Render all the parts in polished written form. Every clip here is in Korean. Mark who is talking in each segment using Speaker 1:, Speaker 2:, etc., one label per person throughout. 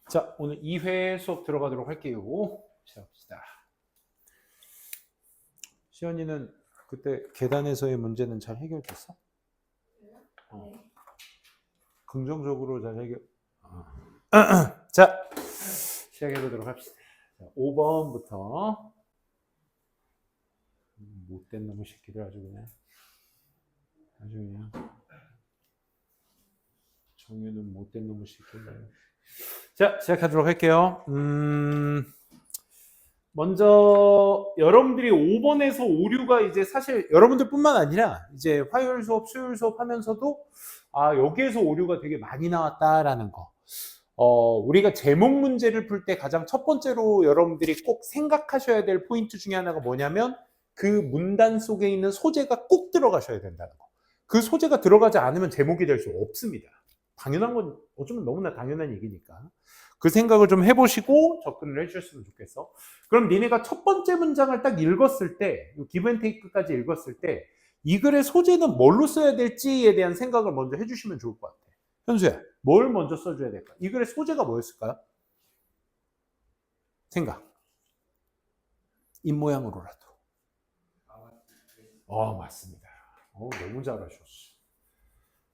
Speaker 1: 자, 오늘 2회 수업 들어가도록 할게요. 시작합시다. 시연이는 그때 계단에서의 문제는 잘 해결됐어? 긍정적으로 잘 해결. 자, 시작해보도록 합시다. 자, 5번부터 못된 놈의 새끼들 아주 그냥 정유는 못된 놈의 새끼들. 자, 시작하도록 할게요. 먼저 여러분들이 5번에서 5, 6가 이제 사실 여러분들뿐만 아니라 이제 화요일 수업, 수요일 수업 하면서도 여기에서 5, 6가 되게 많이 나왔다라는 거. 우리가 제목 문제를 풀 때 가장 첫 번째로 여러분들이 꼭 생각하셔야 될 포인트 중에 하나가 뭐냐면 그 문단 속에 있는 소재가 꼭 들어가셔야 된다는 거. 그 소재가 들어가지 않으면 제목이 될 수 없습니다. 당연한 건 어쩌면 너무나 당연한 얘기니까. 그 생각을 좀 해보시고 접근을 해주셨으면 좋겠어. 그럼 니네가 첫 번째 문장을 딱 읽었을 때, 기브앤테이크까지 읽었을 때 이 글의 소재는 뭘로 써야 될지에 대한 생각을 먼저 해주시면 좋을 것 같아. 현수야, 뭘 먼저 써줘야 될까? 이 글의 소재가 뭐였을까요? 생각. 입모양으로라도. 맞습니다. 너무 잘하셨어.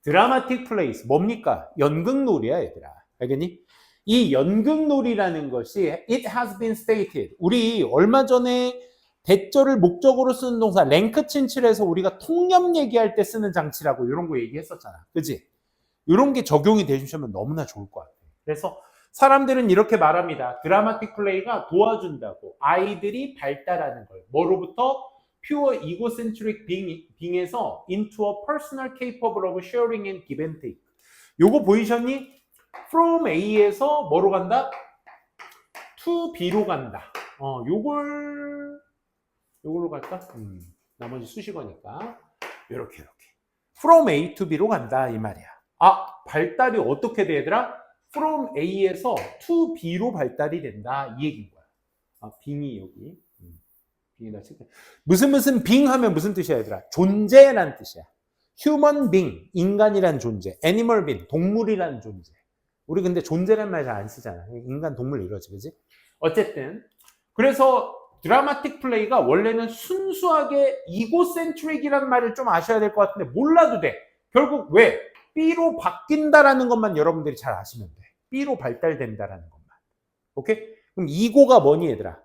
Speaker 1: 드라마틱 플레이스, 뭡니까? 연극놀이야, 얘들아. 알겠니? 이 연극놀이라는 것이 it has been stated. 우리 얼마 전에 대절을 목적으로 쓰는 동사 랭크 친칠해서 우리가 통념 얘기할 때 쓰는 장치라고 이런 거 얘기했었잖아. 그지? 이런 게 적용이 되시면 너무나 좋을 것 같아요. 그래서 사람들은 이렇게 말합니다. 드라마틱 플레이가 도와준다고. 아이들이 발달하는 걸. 뭐로부터? pure egocentric being에서 into a personal capable of sharing and give and take. 요거 보이셨니? from A에서 뭐로 간다? to B로 간다. 요걸로 갈까? 나머지 수식어니까. 요렇게. from A to B로 간다. 이 말이야. 발달이 어떻게 돼, 얘들아? from A에서 to B로 발달이 된다. 이 얘기인 거야. 빙이 여기. 빙이다 칠게. 무슨 빙 하면 무슨 뜻이야, 얘들아? 존재란 뜻이야. human being, 인간이란 존재. animal being, 동물이란 존재. 우리 근데 존재란 말 잘 안 쓰잖아. 인간, 동물 이러지, 그지? 어쨌든. 그래서 드라마틱 플레이가 원래는 순수하게 이고센트릭이라는 말을 좀 아셔야 될 것 같은데 몰라도 돼. 결국 왜? B로 바뀐다라는 것만 여러분들이 잘 아시면 돼. B로 발달된다라는 것만. 오케이? 그럼 이고가 뭐니, 얘들아?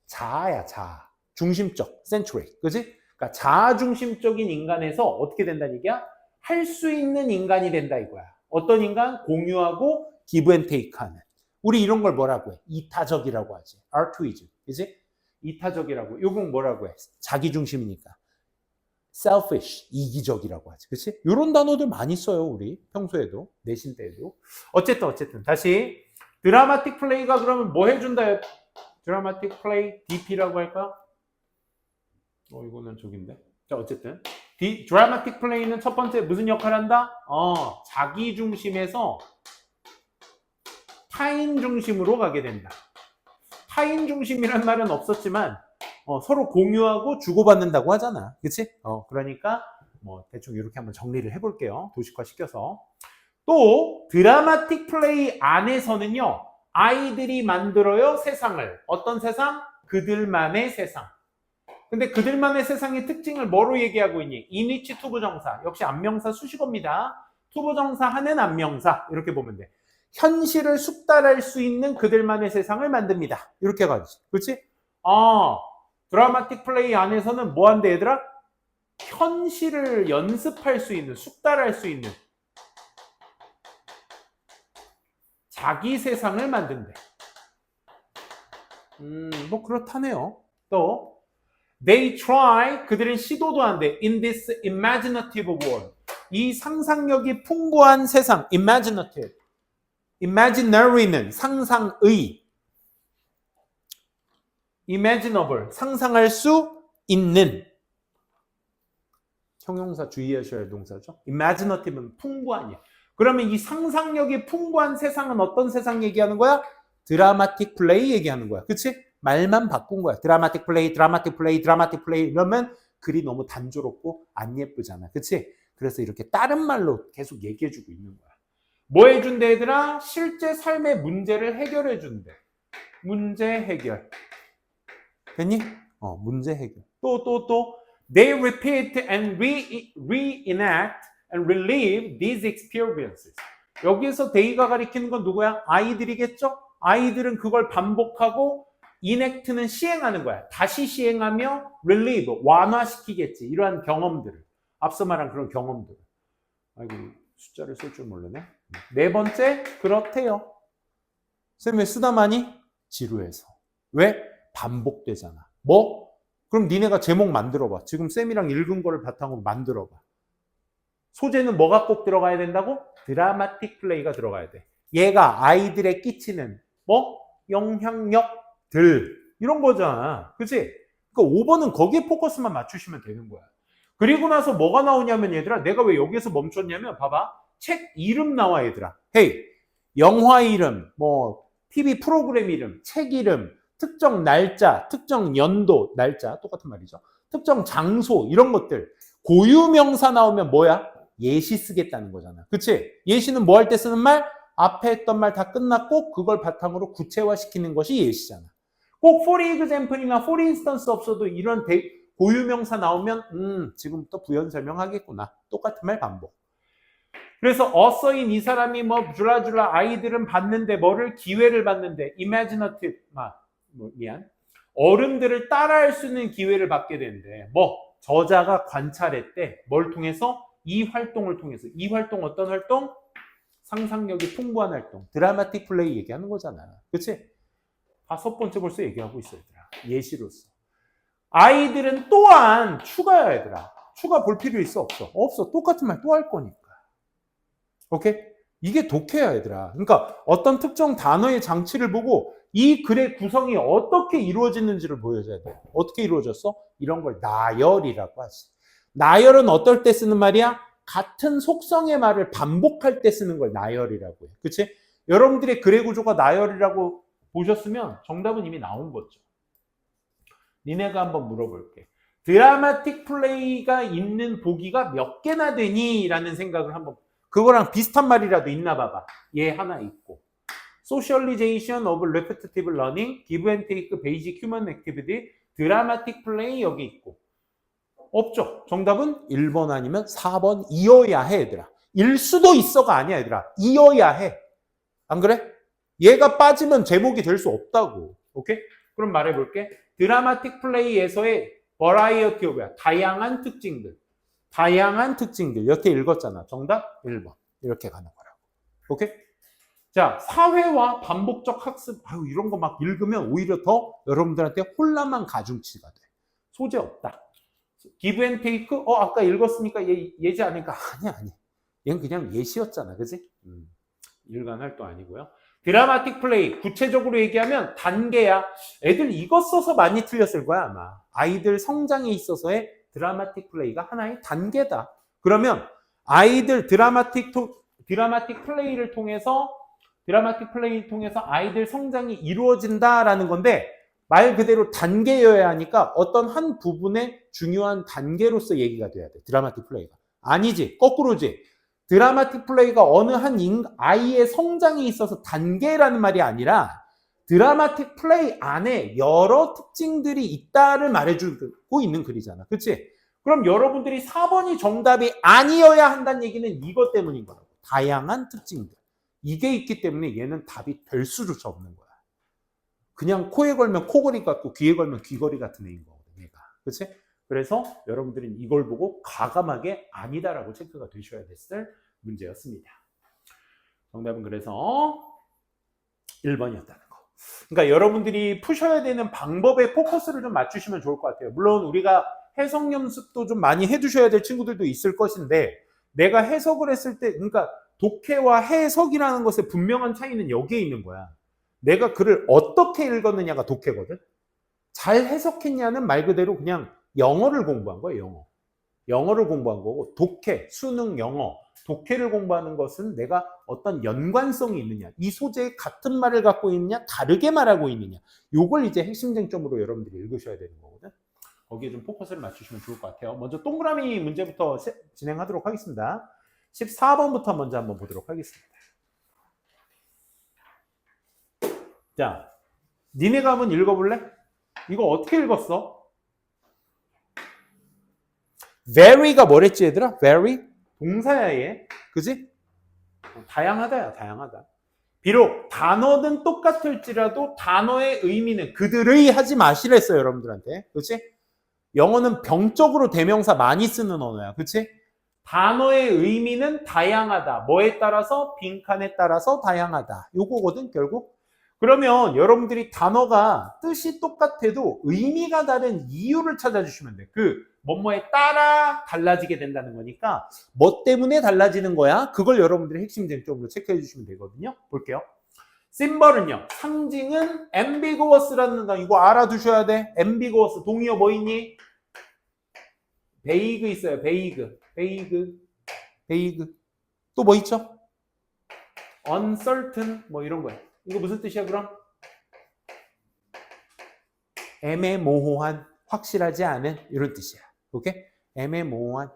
Speaker 1: 자아야, 자아. 중심적, 센트릭. 그지? 그러니까 자아 중심적인 인간에서 어떻게 된다는 얘기야? 할 수 있는 인간이 된다 이거야. 어떤 인간? 공유하고 give and take 하는. 우리 이런 걸 뭐라고 해? 이타적이라고 하지. altruism. 그지? 이타적이라고. 요건 뭐라고 해? 자기 중심이니까. selfish. 이기적이라고 하지. 그치? 이런 단어들 많이 써요, 우리. 평소에도. 내신 때에도. 어쨌든. 다시. 드라마틱 플레이가 그러면 뭐 해준다? 드라마틱 플레이, DP라고 할까? 이거는 저긴데. 자, 어쨌든. 드라마틱 플레이는 첫 번째 무슨 역할을 한다? 자기 중심에서 타인 중심으로 가게 된다. 타인 중심이란 말은 없었지만 서로 공유하고 주고받는다고 하잖아. 그치? 그러니까 대충 이렇게 한번 정리를 해볼게요. 도식화 시켜서. 또 드라마틱 플레이 안에서는요. 아이들이 만들어요. 세상을. 어떤 세상? 그들만의 세상. 근데 그들만의 세상의 특징을 뭐로 얘기하고 있니? 인위치 투부정사. 역시 안명사 수식어입니다. 투부정사 하는 안명사. 이렇게 보면 돼. 현실을 숙달할 수 있는 그들만의 세상을 만듭니다. 이렇게 가지. 그렇지? 드라마틱 플레이 안에서는 뭐 한대, 얘들아? 현실을 연습할 수 있는, 숙달할 수 있는 자기 세상을 만든대. 뭐 그렇다네요. 또 they try, 그들은 시도도 한대. in this imaginative world. 이 상상력이 풍부한 세상, imaginative. imaginary는 상상의. imaginable, 상상할 수 있는. 형용사 주의하셔야 할 동사죠. imaginative는 풍부한이야. 그러면 이 상상력이 풍부한 세상은 어떤 세상 얘기하는 거야? 드라마틱 플레이 얘기하는 거야. 그치? 말만 바꾼 거야. 드라마틱 플레이 이러면 글이 너무 단조롭고 안 예쁘잖아. 그치? 그래서 이렇게 다른 말로 계속 얘기해주고 있는 거야. 뭐 해준대 얘들아? 실제 삶의 문제를 해결해 준대. 문제 해결. 됐니? 문제 해결. 또. They repeat and reenact and relive these experiences. 여기에서 they가 가리키는 건 누구야? 아이들이겠죠? 아이들은 그걸 반복하고 enact는 시행하는 거야. 다시 시행하며 relive, 완화시키겠지. 이러한 경험들을. 앞서 말한 그런 경험들을. 아이고, 숫자를 쓸 줄 모르네. 네 번째, 그렇대요. 쌤 왜 쓰다 많이? 지루해서. 왜? 반복되잖아. 뭐? 그럼 니네가 제목 만들어봐. 지금 쌤이랑 읽은 거를 바탕으로 만들어봐. 소재는 뭐가 꼭 들어가야 된다고? 드라마틱 플레이가 들어가야 돼. 얘가 아이들에 끼치는 뭐? 영향력들 이런 거잖아. 그치? 그러니까 5번은 거기에 포커스만 맞추시면 되는 거야. 그리고 나서 뭐가 나오냐면 얘들아, 내가 왜 여기에서 멈췄냐면 봐봐. 책 이름 나와 얘들아. 헤이, 영화 이름, 뭐 TV 프로그램 이름, 책 이름, 특정 날짜, 특정 연도, 날짜 똑같은 말이죠. 특정 장소 이런 것들. 고유명사 나오면 뭐야? 예시 쓰겠다는 거잖아. 그치? 예시는 뭐 할 때 쓰는 말? 앞에 했던 말 다 끝났고 그걸 바탕으로 구체화시키는 것이 예시잖아. 꼭 for example이나 for instance 없어도 이런 고유명사 나오면 지금부터 부연 설명하겠구나. 똑같은 말 반복. 그래서 어서인 이 사람이 뭐 줄라줄라 아이들은 봤는데 뭐를 기회를 받는데 imaginative 어른들을 따라할 수 있는 기회를 받게 되는데 뭐 저자가 관찰했대. 뭘 통해서? 이 활동을 통해서. 이 활동 어떤 활동? 상상력이 풍부한 활동. 드라마틱 플레이 얘기하는 거잖아. 그치? 5번째 벌써 얘기하고 있어 얘들아. 예시로서. 아이들은 또한 추가야 얘들아. 추가 볼 필요 있어 없어? 없어. 똑같은 말 또 할 거니까. 오케이? 이게 독해야 얘들아. 그러니까 어떤 특정 단어의 장치를 보고 이 글의 구성이 어떻게 이루어지는지를 보여줘야 돼. 어떻게 이루어졌어? 이런 걸 나열이라고 하지. 나열은 어떨 때 쓰는 말이야? 같은 속성의 말을 반복할 때 쓰는 걸 나열이라고 해. 그치? 여러분들의 글의 구조가 나열이라고 보셨으면 정답은 이미 나온 거죠. 니네가 한번 물어볼게. 드라마틱 플레이가 있는 보기가 몇 개나 되니? 라는 생각을 한번, 그거랑 비슷한 말이라도 있나 봐봐. 얘 하나 있고. Socialization of repetitive learning, give and take basic human activity, 드라마틱 플레이 여기 있고. 없죠. 정답은 1번 아니면 4번 이어야 해 얘들아. 일 수도 있어가 아니야 얘들아. 이어야 해. 안 그래? 얘가 빠지면 제목이 될 수 없다고. 오케이? 그럼 말해볼게. 드라마틱 플레이에서의 variety of야. 다양한 특징들. 다양한 특징들. 이렇게 읽었잖아. 정답 1번. 이렇게 가는 거라고. 오케이? 자, 사회와 반복적 학습. 이런 거 막 읽으면 오히려 더 여러분들한테 혼란만 가중치가 돼. 소재 없다. give and take? 아까 읽었으니까 예지 아니까? 아니. 얘는 그냥 예시였잖아. 그지? 일관할 또 아니고요. 드라마틱 플레이. 구체적으로 얘기하면 단계야. 애들 이거 써서 많이 틀렸을 거야, 아마. 아이들 성장에 있어서의 드라마틱 플레이가 하나의 단계다. 그러면 아이들 드라마틱 플레이를 통해서 아이들 성장이 이루어진다라는 건데 말 그대로 단계여야 하니까 어떤 한 부분의 중요한 단계로서 얘기가 돼야 돼. 드라마틱 플레이가. 아니지. 거꾸로지. 드라마틱 플레이가 어느 한 아이의 성장에 있어서 단계라는 말이 아니라 드라마틱 플레이 안에 여러 특징들이 있다를 말해주고 있는 글이잖아. 그치? 그럼 여러분들이 4번이 정답이 아니어야 한다는 얘기는 이것 때문인 거라고. 다양한 특징들. 이게 있기 때문에 얘는 답이 될 수조차 없는 거야. 그냥 코에 걸면 코걸이 같고 귀에 걸면 귀걸이 같은 애인 거거든, 얘가. 그치? 그래서 여러분들은 이걸 보고 과감하게 아니다라고 체크가 되셔야 됐을 문제였습니다. 정답은 그래서 1번이었다는 거. 그러니까 여러분들이 푸셔야 되는 방법에 포커스를 좀 맞추시면 좋을 것 같아요. 물론 우리가 해석 연습도 좀 많이 해두셔야 될 친구들도 있을 것인데 내가 해석을 했을 때 그러니까 독해와 해석이라는 것의 분명한 차이는 여기에 있는 거야. 내가 글을 어떻게 읽었느냐가 독해거든. 잘 해석했냐는 말 그대로 그냥 영어를 공부한 거예요. 영어를 공부한 거고 독해, 수능, 영어, 독해를 공부하는 것은 내가 어떤 연관성이 있느냐, 이 소재에 같은 말을 갖고 있느냐, 다르게 말하고 있느냐, 요걸 이제 핵심 쟁점으로 여러분들이 읽으셔야 되는 거거든. 거기에 좀 포커스를 맞추시면 좋을 것 같아요. 먼저 동그라미 문제부터 진행하도록 하겠습니다. 14번부터 먼저 한번 보도록 하겠습니다. 자, 니네가 한번 읽어볼래? 이거 어떻게 읽었어? vary가 뭐랬지 얘들아? vary? 동사야 얘. 그지? 다양하다야 다양하다. 비록 단어는 똑같을지라도 단어의 의미는 그들의 하지 마시랬어요 여러분들한테. 그치? 영어는 병적으로 대명사 많이 쓰는 언어야. 그치? 단어의 의미는 다양하다. 뭐에 따라서? 빈칸에 따라서 다양하다. 요거거든 결국. 그러면 여러분들이 단어가 뜻이 똑같아도 의미가 다른 이유를 찾아주시면 돼. 그 뭐뭐에 따라 달라지게 된다는 거니까 뭐 때문에 달라지는 거야? 그걸 여러분들이 핵심 쟁점으로 체크해 주시면 되거든요. 볼게요. 심벌은요. 상징은 ambiguous라는 단어. 이거 알아두셔야 돼. ambiguous. 동의어 뭐 있니? 베이그 있어요. 베이그. 또 뭐 있죠? uncertain 뭐 이런 거야. 이거 무슨 뜻이야 그럼? 애매모호한, 확실하지 않은 이런 뜻이야. 오케이? 애매모호한.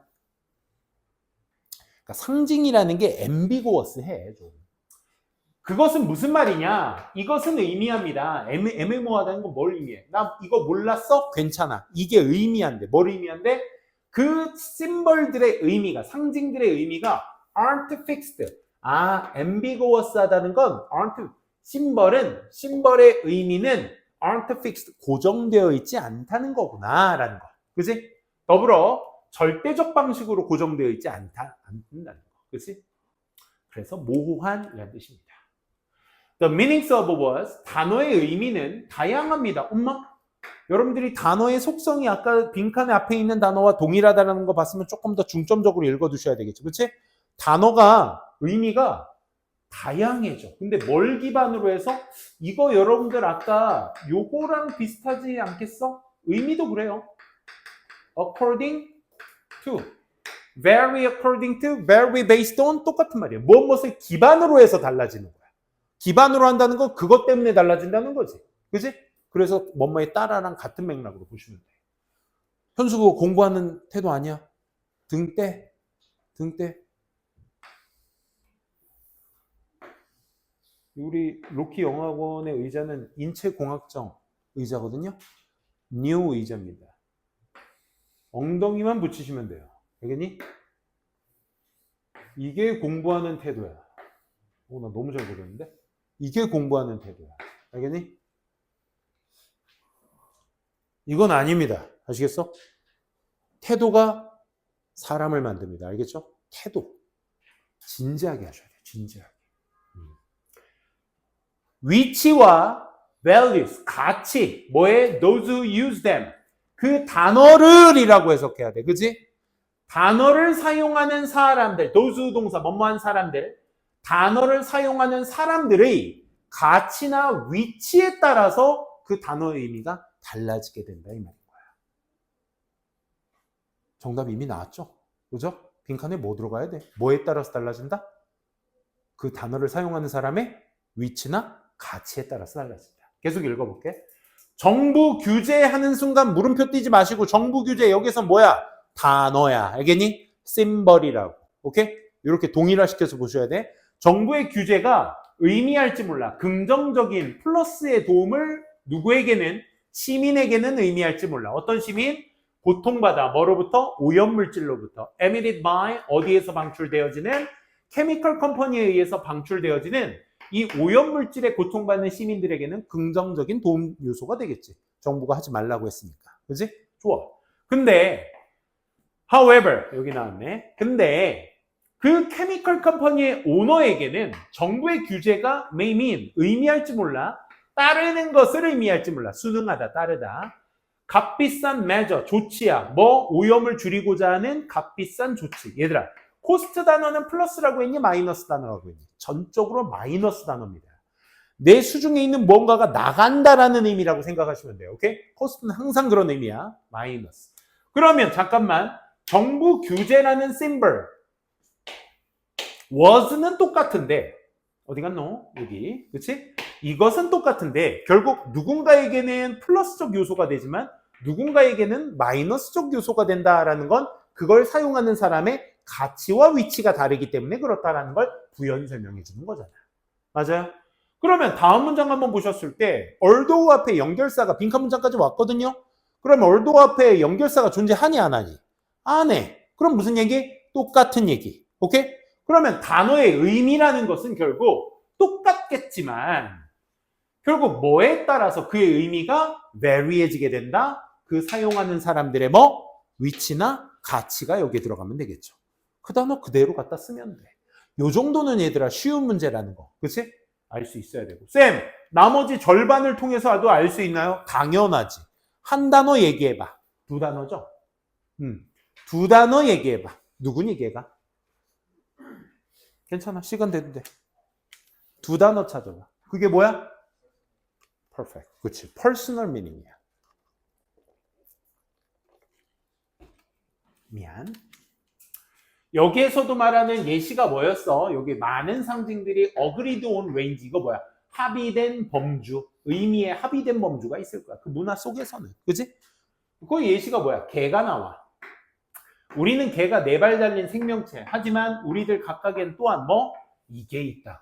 Speaker 1: 그러니까 상징이라는 게 ambiguous해 좀. 그것은 무슨 말이냐? 이것은 의미합니다. 애매모호하다는 건 뭘 의미해? 나 이거 몰랐어? 괜찮아. 이게 의미한데. 뭘 의미한데? 그 심벌들의 의미가, 상징들의 의미가 aren't fixed. ambiguous하다는 건 aren't, 심벌의 의미는 aren't fixed, 고정되어 있지 않다는 거구나 라는 거. 그치? 더불어 절대적 방식으로 고정되어 있지 않는다는 거. 그치? 그래서 모호한이라는 뜻입니다. The meanings of words, 단어의 의미는 다양합니다. 엄마, 여러분들이 단어의 속성이 아까 빈칸에 앞에 있는 단어와 동일하다는 거 봤으면 조금 더 중점적으로 읽어두셔야 되겠죠. 그치? 단어가, 의미가 다양해져. 근데 뭘 기반으로 해서? 이거 여러분들 아까 요거랑 비슷하지 않겠어? 의미도 그래요. according to, vary according to, vary based on 똑같은 말이에요. 무엇을 기반으로 해서 달라지는 거야. 기반으로 한다는 건 그것 때문에 달라진다는 거지. 그치? 그래서 뭐뭐에 따라랑 같은 맥락으로 보시면 돼. 현수 그거 공부하는 태도 아니야? 등 떼. 우리 로키 영어학원의 의자는 인체공학적 의자거든요. 뉴 의자입니다. 엉덩이만 붙이시면 돼요. 알겠니? 이게 공부하는 태도야. 나 너무 잘 그렸는데? 이게 공부하는 태도야. 알겠니? 이건 아닙니다. 아시겠어? 태도가 사람을 만듭니다. 알겠죠? 태도. 진지하게 하셔야 돼요. 진지하게. 위치와 values, 가치, 뭐에? those who use them. 그 단어를 이라고 해석해야 돼. 그치? 단어를 사용하는 사람들, those who 동사, 뭐뭐한 사람들, 단어를 사용하는 사람들의 가치나 위치에 따라서 그 단어의 의미가 달라지게 된다 이 말인 거야. 정답 이미 나왔죠? 그죠? 빈칸에 뭐 들어가야 돼? 뭐에 따라서 달라진다? 그 단어를 사용하는 사람의 위치나 가치에 따라서 달라진다. 계속 읽어볼게. 정부 규제하는 순간 물음표 띄지 마시고 정부 규제 여기서 뭐야? 단어야. 알겠니? 심벌이라고. 오케이? 이렇게 동일화시켜서 보셔야 돼. 정부의 규제가 의미할지 몰라. 긍정적인 플러스의 도움을 누구에게는? 시민에게는 의미할지 몰라. 어떤 시민? 고통받아. 뭐로부터? 오염물질로부터. emitted by 어디에서 방출되어지는? 케미컬 컴퍼니에 의해서 방출되어지는 이 오염물질에 고통받는 시민들에게는 긍정적인 도움 요소가 되겠지. 정부가 하지 말라고 했으니까. 그치? 좋아. 근데 however 여기 나왔네. 근데 그 케미컬 컴퍼니의 오너에게는 정부의 규제가 may mean 의미할지 몰라. 따르는 것을 의미할지 몰라. 순응하다, 따르다. 값비싼 measure, 조치야. 뭐? 오염을 줄이고자 하는 값비싼 조치. 얘들아, 코스트 단어는 플러스라고 했니? 마이너스 단어라고 했니? 전적으로 마이너스 단어입니다. 내 수중에 있는 뭔가가 나간다라는 의미라고 생각하시면 돼요. 오케이? 코스트는 항상 그런 의미야. 마이너스. 그러면 잠깐만. 정부 규제라는 심벌. was는 똑같은데 어디 갔노? 여기. 그치? 이것은 똑같은데 결국 누군가에게는 플러스적 요소가 되지만 누군가에게는 마이너스적 요소가 된다라는 건 그걸 사용하는 사람의 가치와 위치가 다르기 때문에 그렇다라는 걸 부연히 설명해 주는 거잖아. 맞아요? 그러면 다음 문장 한번 보셨을 때 although 앞에 연결사가 빈칸 문장까지 왔거든요. 그러면 although 앞에 연결사가 존재하니 안 하니? 안 해. 그럼 무슨 얘기? 똑같은 얘기. 오케이? 그러면 단어의 의미라는 것은 결국 똑같겠지만 결국 뭐에 따라서 그의 의미가 vary해지게 된다? 그 사용하는 사람들의 뭐? 위치나 가치가 여기에 들어가면 되겠죠. 그 단어 그대로 갖다 쓰면 돼. 요 정도는 얘들아 쉬운 문제라는 거. 그치? 알 수 있어야 되고. 쌤, 나머지 절반을 통해서도 알 수 있나요? 당연하지. 한 단어 얘기해봐. 두 단어죠? 두 단어 얘기해봐. 누구니 걔가? 괜찮아. 시간 돼도 돼. 두 단어 찾아봐. 그게 뭐야? perfect. 그치. personal meaning이야. 미안. 여기에서도 말하는 예시가 뭐였어? 여기 많은 상징들이 agreed on range. 이거 뭐야? 합의된 범주. 의미의 합의된 범주가 있을 거야. 그 문화 속에서는. 그치? 그 예시가 뭐야? 개가 나와. 우리는 개가 네 발 달린 생명체. 하지만 우리들 각각엔 또한 뭐? 이게 있다고.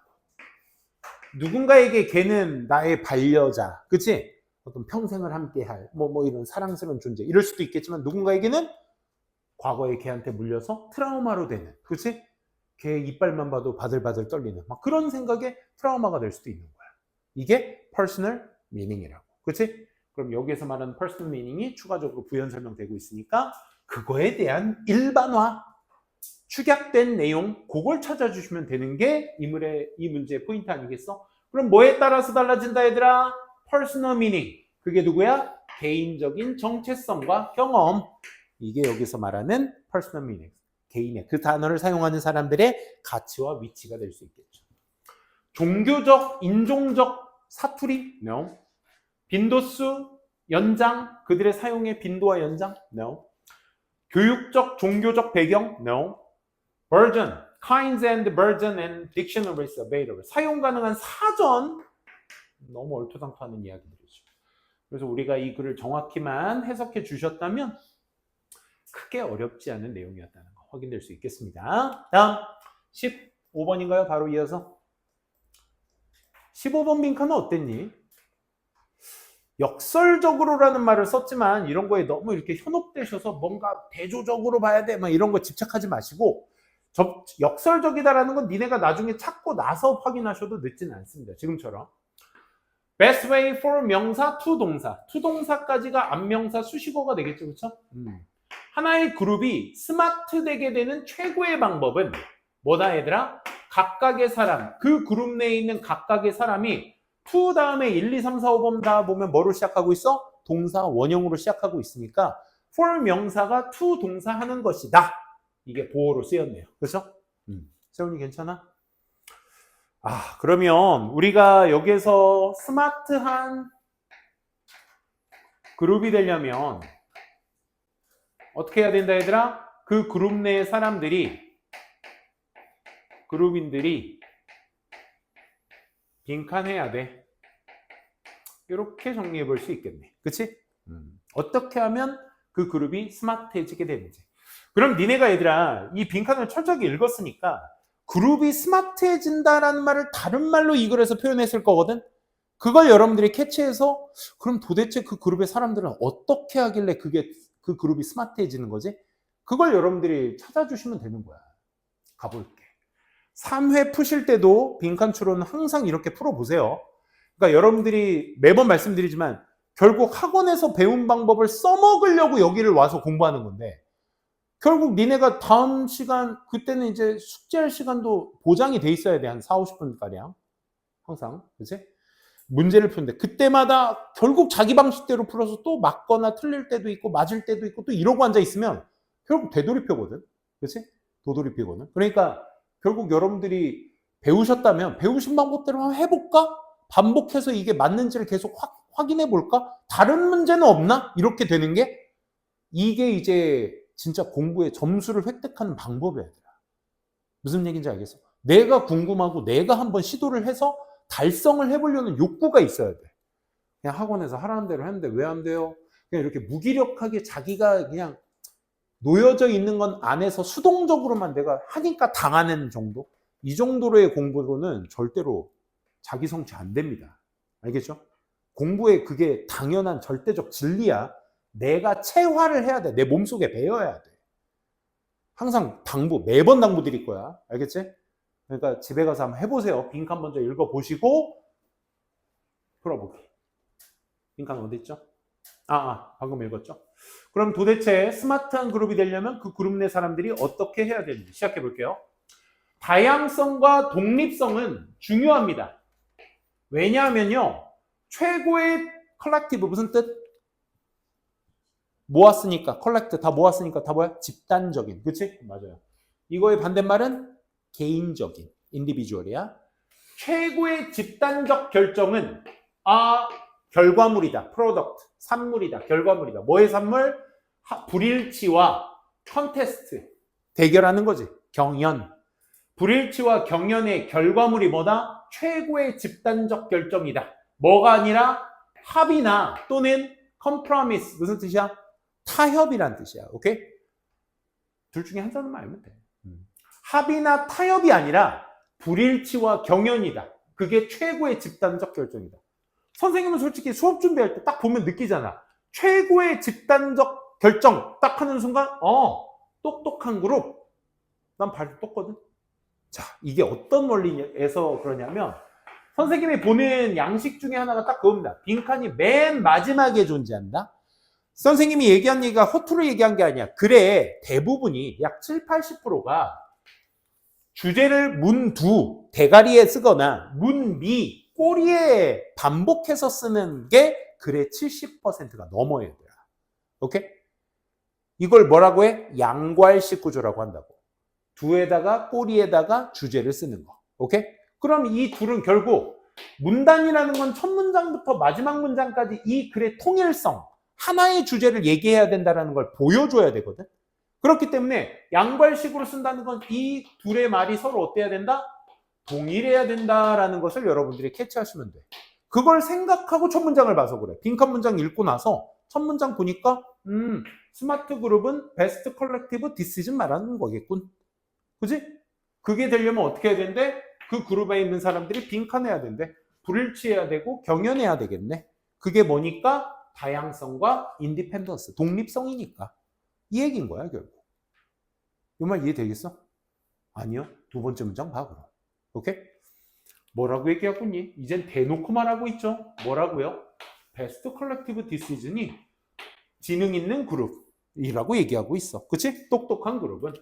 Speaker 1: 누군가에게 개는 나의 반려자. 그치? 어떤 평생을 함께할 뭐 이런 사랑스러운 존재. 이럴 수도 있겠지만 누군가에게는 과거에 걔한테 물려서 트라우마로 되는. 그치? 걔 이빨만 봐도 바들바들 떨리는. 막 그런 생각에 트라우마가 될 수도 있는 거야. 이게 personal meaning이라고. 그치? 그럼 여기에서 말하는 personal meaning이 추가적으로 부연 설명되고 있으니까 그거에 대한 일반화, 축약된 내용, 그걸 찾아주시면 되는 게 이 문제의 포인트 아니겠어? 그럼 뭐에 따라서 달라진다 얘들아? personal meaning. 그게 누구야? 개인적인 정체성과 경험. 이게 여기서 말하는 personal meaning. 개인의 그 단어를 사용하는 사람들의 가치와 위치가 될 수 있겠죠. 종교적, 인종적 사투리? No. 빈도수, 연장, 그들의 사용의 빈도와 연장? No. 교육적, 종교적 배경? No. version, kinds and version and dictionaries available. 사용 가능한 사전? 너무 얼토당토하는 이야기들이죠. 그래서 우리가 이 글을 정확히만 해석해 주셨다면 크게 어렵지 않은 내용이었다는 거 확인될 수 있겠습니다. 다음 15번인가요? 바로 이어서 15번 빈칸은 어땠니? 역설적으로라는 말을 썼지만 이런 거에 너무 이렇게 현혹되셔서 뭔가 대조적으로 봐야 돼 막 이런 거 집착하지 마시고 역설적이다라는 건 니네가 나중에 찾고 나서 확인하셔도 늦지는 않습니다. 지금처럼 best way for 명사, to 동사 to 동사까지가 안명사 수식어가 되겠죠. 그렇죠? 하나의 그룹이 스마트 되게 되는 최고의 방법은 뭐다 얘들아? 각각의 사람, 그 그룹 내에 있는 각각의 사람이 to 다음에 1, 2, 3, 4, 5번 다 보면 뭐로 시작하고 있어? 동사 원형으로 시작하고 있으니까 for 명사가 to 동사 하는 것이다. 이게 보어로 쓰였네요. 그렇죠? 세훈이 괜찮아? 그러면 우리가 여기에서 스마트한 그룹이 되려면 어떻게 해야 된다 얘들아? 그 그룹 내의 그룹인들이 빈칸해야 돼. 이렇게 정리해 볼 수 있겠네. 그치? 어떻게 하면 그 그룹이 스마트해지게 되는지. 그럼 니네가 얘들아 이 빈칸을 철저하게 읽었으니까 그룹이 스마트해진다라는 말을 다른 말로 이 글에서 표현했을 거거든. 그걸 여러분들이 캐치해서 그럼 도대체 그 그룹의 사람들은 어떻게 하길래 그 그룹이 스마트해지는 거지? 그걸 여러분들이 찾아주시면 되는 거야. 가볼게. 3회 푸실 때도 빈칸 추론은 항상 이렇게 풀어보세요. 그러니까 여러분들이 매번 말씀드리지만 결국 학원에서 배운 방법을 써먹으려고 여기를 와서 공부하는 건데 결국 니네가 다음 시간 그때는 이제 숙제할 시간도 보장이 돼 있어야 돼. 한 4, 50분가량 항상. 그치? 문제를 푸는데 그때마다 결국 자기 방식대로 풀어서 또 맞거나 틀릴 때도 있고 맞을 때도 있고 또 이러고 앉아 있으면 결국 되돌이표거든. 그치? 도돌이표거든. 그러니까 결국 여러분들이 배우셨다면 배우신 방법대로 한번 해볼까? 반복해서 이게 맞는지를 계속 확인해 볼까? 다른 문제는 없나? 이렇게 되는 게 이게 이제 진짜 공부의 점수를 획득하는 방법이야. 무슨 얘기인지 알겠어? 내가 궁금하고 내가 한번 시도를 해서 달성을 해보려는 욕구가 있어야 돼. 그냥 학원에서 하라는 대로 했는데 왜 안 돼요? 그냥 이렇게 무기력하게 자기가 그냥 놓여져 있는 건 안에서 수동적으로만 내가 하니까 당하는 정도? 이 정도로의 공부로는 절대로 자기 성취 안 됩니다. 알겠죠? 공부에 그게 당연한 절대적 진리야. 내가 체화를 해야 돼. 내 몸속에 배어야 돼. 항상 매번 당부 드릴 거야. 알겠지? 그러니까 집에 가서 한번 해보세요. 빈칸 먼저 읽어보시고 풀어보기. 빈칸 어디 있죠? 방금 읽었죠? 그럼 도대체 스마트한 그룹이 되려면 그 그룹 내 사람들이 어떻게 해야 되는지 시작해 볼게요. 다양성과 독립성은 중요합니다. 왜냐하면요, 최고의 컬렉티브, 무슨 뜻? 모았으니까, 컬렉트 다 모았으니까 다 뭐야? 집단적인, 그치? 맞아요. 이거의 반대말은 개인적인, 인디비주얼이야. 최고의 집단적 결정은 결과물이다, 프로덕트, 산물이다, 결과물이다. 뭐의 산물? 불일치와 컨테스트, 대결하는 거지. 경연. 불일치와 경연의 결과물이 뭐다? 최고의 집단적 결정이다. 뭐가 아니라 합의나 또는 컴프로미스. 무슨 뜻이야? 타협이란 뜻이야. 오케이? 둘 중에 한 사람만 알면 돼. 합의나 타협이 아니라 불일치와 경연이다. 그게 최고의 집단적 결정이다. 선생님은 솔직히 수업 준비할 때 딱 보면 느끼잖아. 최고의 집단적 결정 딱 하는 순간 똑똑한 그룹. 난 발도 떴거든. 자, 이게 어떤 원리에서 그러냐면 선생님이 보는 양식 중에 하나가 딱 그겁니다. 빈칸이 맨 마지막에 존재한다. 선생님이 얘기한 얘기가 허투루 얘기한 게 아니야. 그래, 대부분이 약 7, 80%가 주제를 문두, 대가리에 쓰거나 문미, 꼬리에 반복해서 쓰는 게 글의 70%가 넘어야 돼요. 오케이? 이걸 뭐라고 해? 양괄식 구조라고 한다고. 두에다가 꼬리에다가 주제를 쓰는 거. 오케이? 그럼 이 둘은 결국 문단이라는 건 첫 문장부터 마지막 문장까지 이 글의 통일성, 하나의 주제를 얘기해야 된다는 걸 보여줘야 되거든. 그렇기 때문에 양괄식으로 쓴다는 건 이 둘의 말이 서로 어때야 된다? 동일해야 된다라는 것을 여러분들이 캐치하시면 돼. 그걸 생각하고 첫 문장을 봐서 그래. 빈칸 문장 읽고 나서 첫 문장 보니까 스마트 그룹은 베스트 컬렉티브 디시전 말하는 거겠군. 그지? 그게 되려면 어떻게 해야 되는데? 그 그룹에 있는 사람들이 빈칸해야 된대. 불일치해야 되고 경연해야 되겠네. 그게 뭐니까? 다양성과 인디펜던스, 독립성이니까. 이 얘기인 거야, 결국. 이 말 이해되겠어? 아니요. 두 번째 문장 봐, 그럼. 오케이? 뭐라고 얘기하고 있니? 이젠 대놓고 말하고 있죠. 뭐라고요? 베스트 컬렉티브 디시전이 지능 있는 그룹이라고 얘기하고 있어. 그치? 똑똑한 그룹은.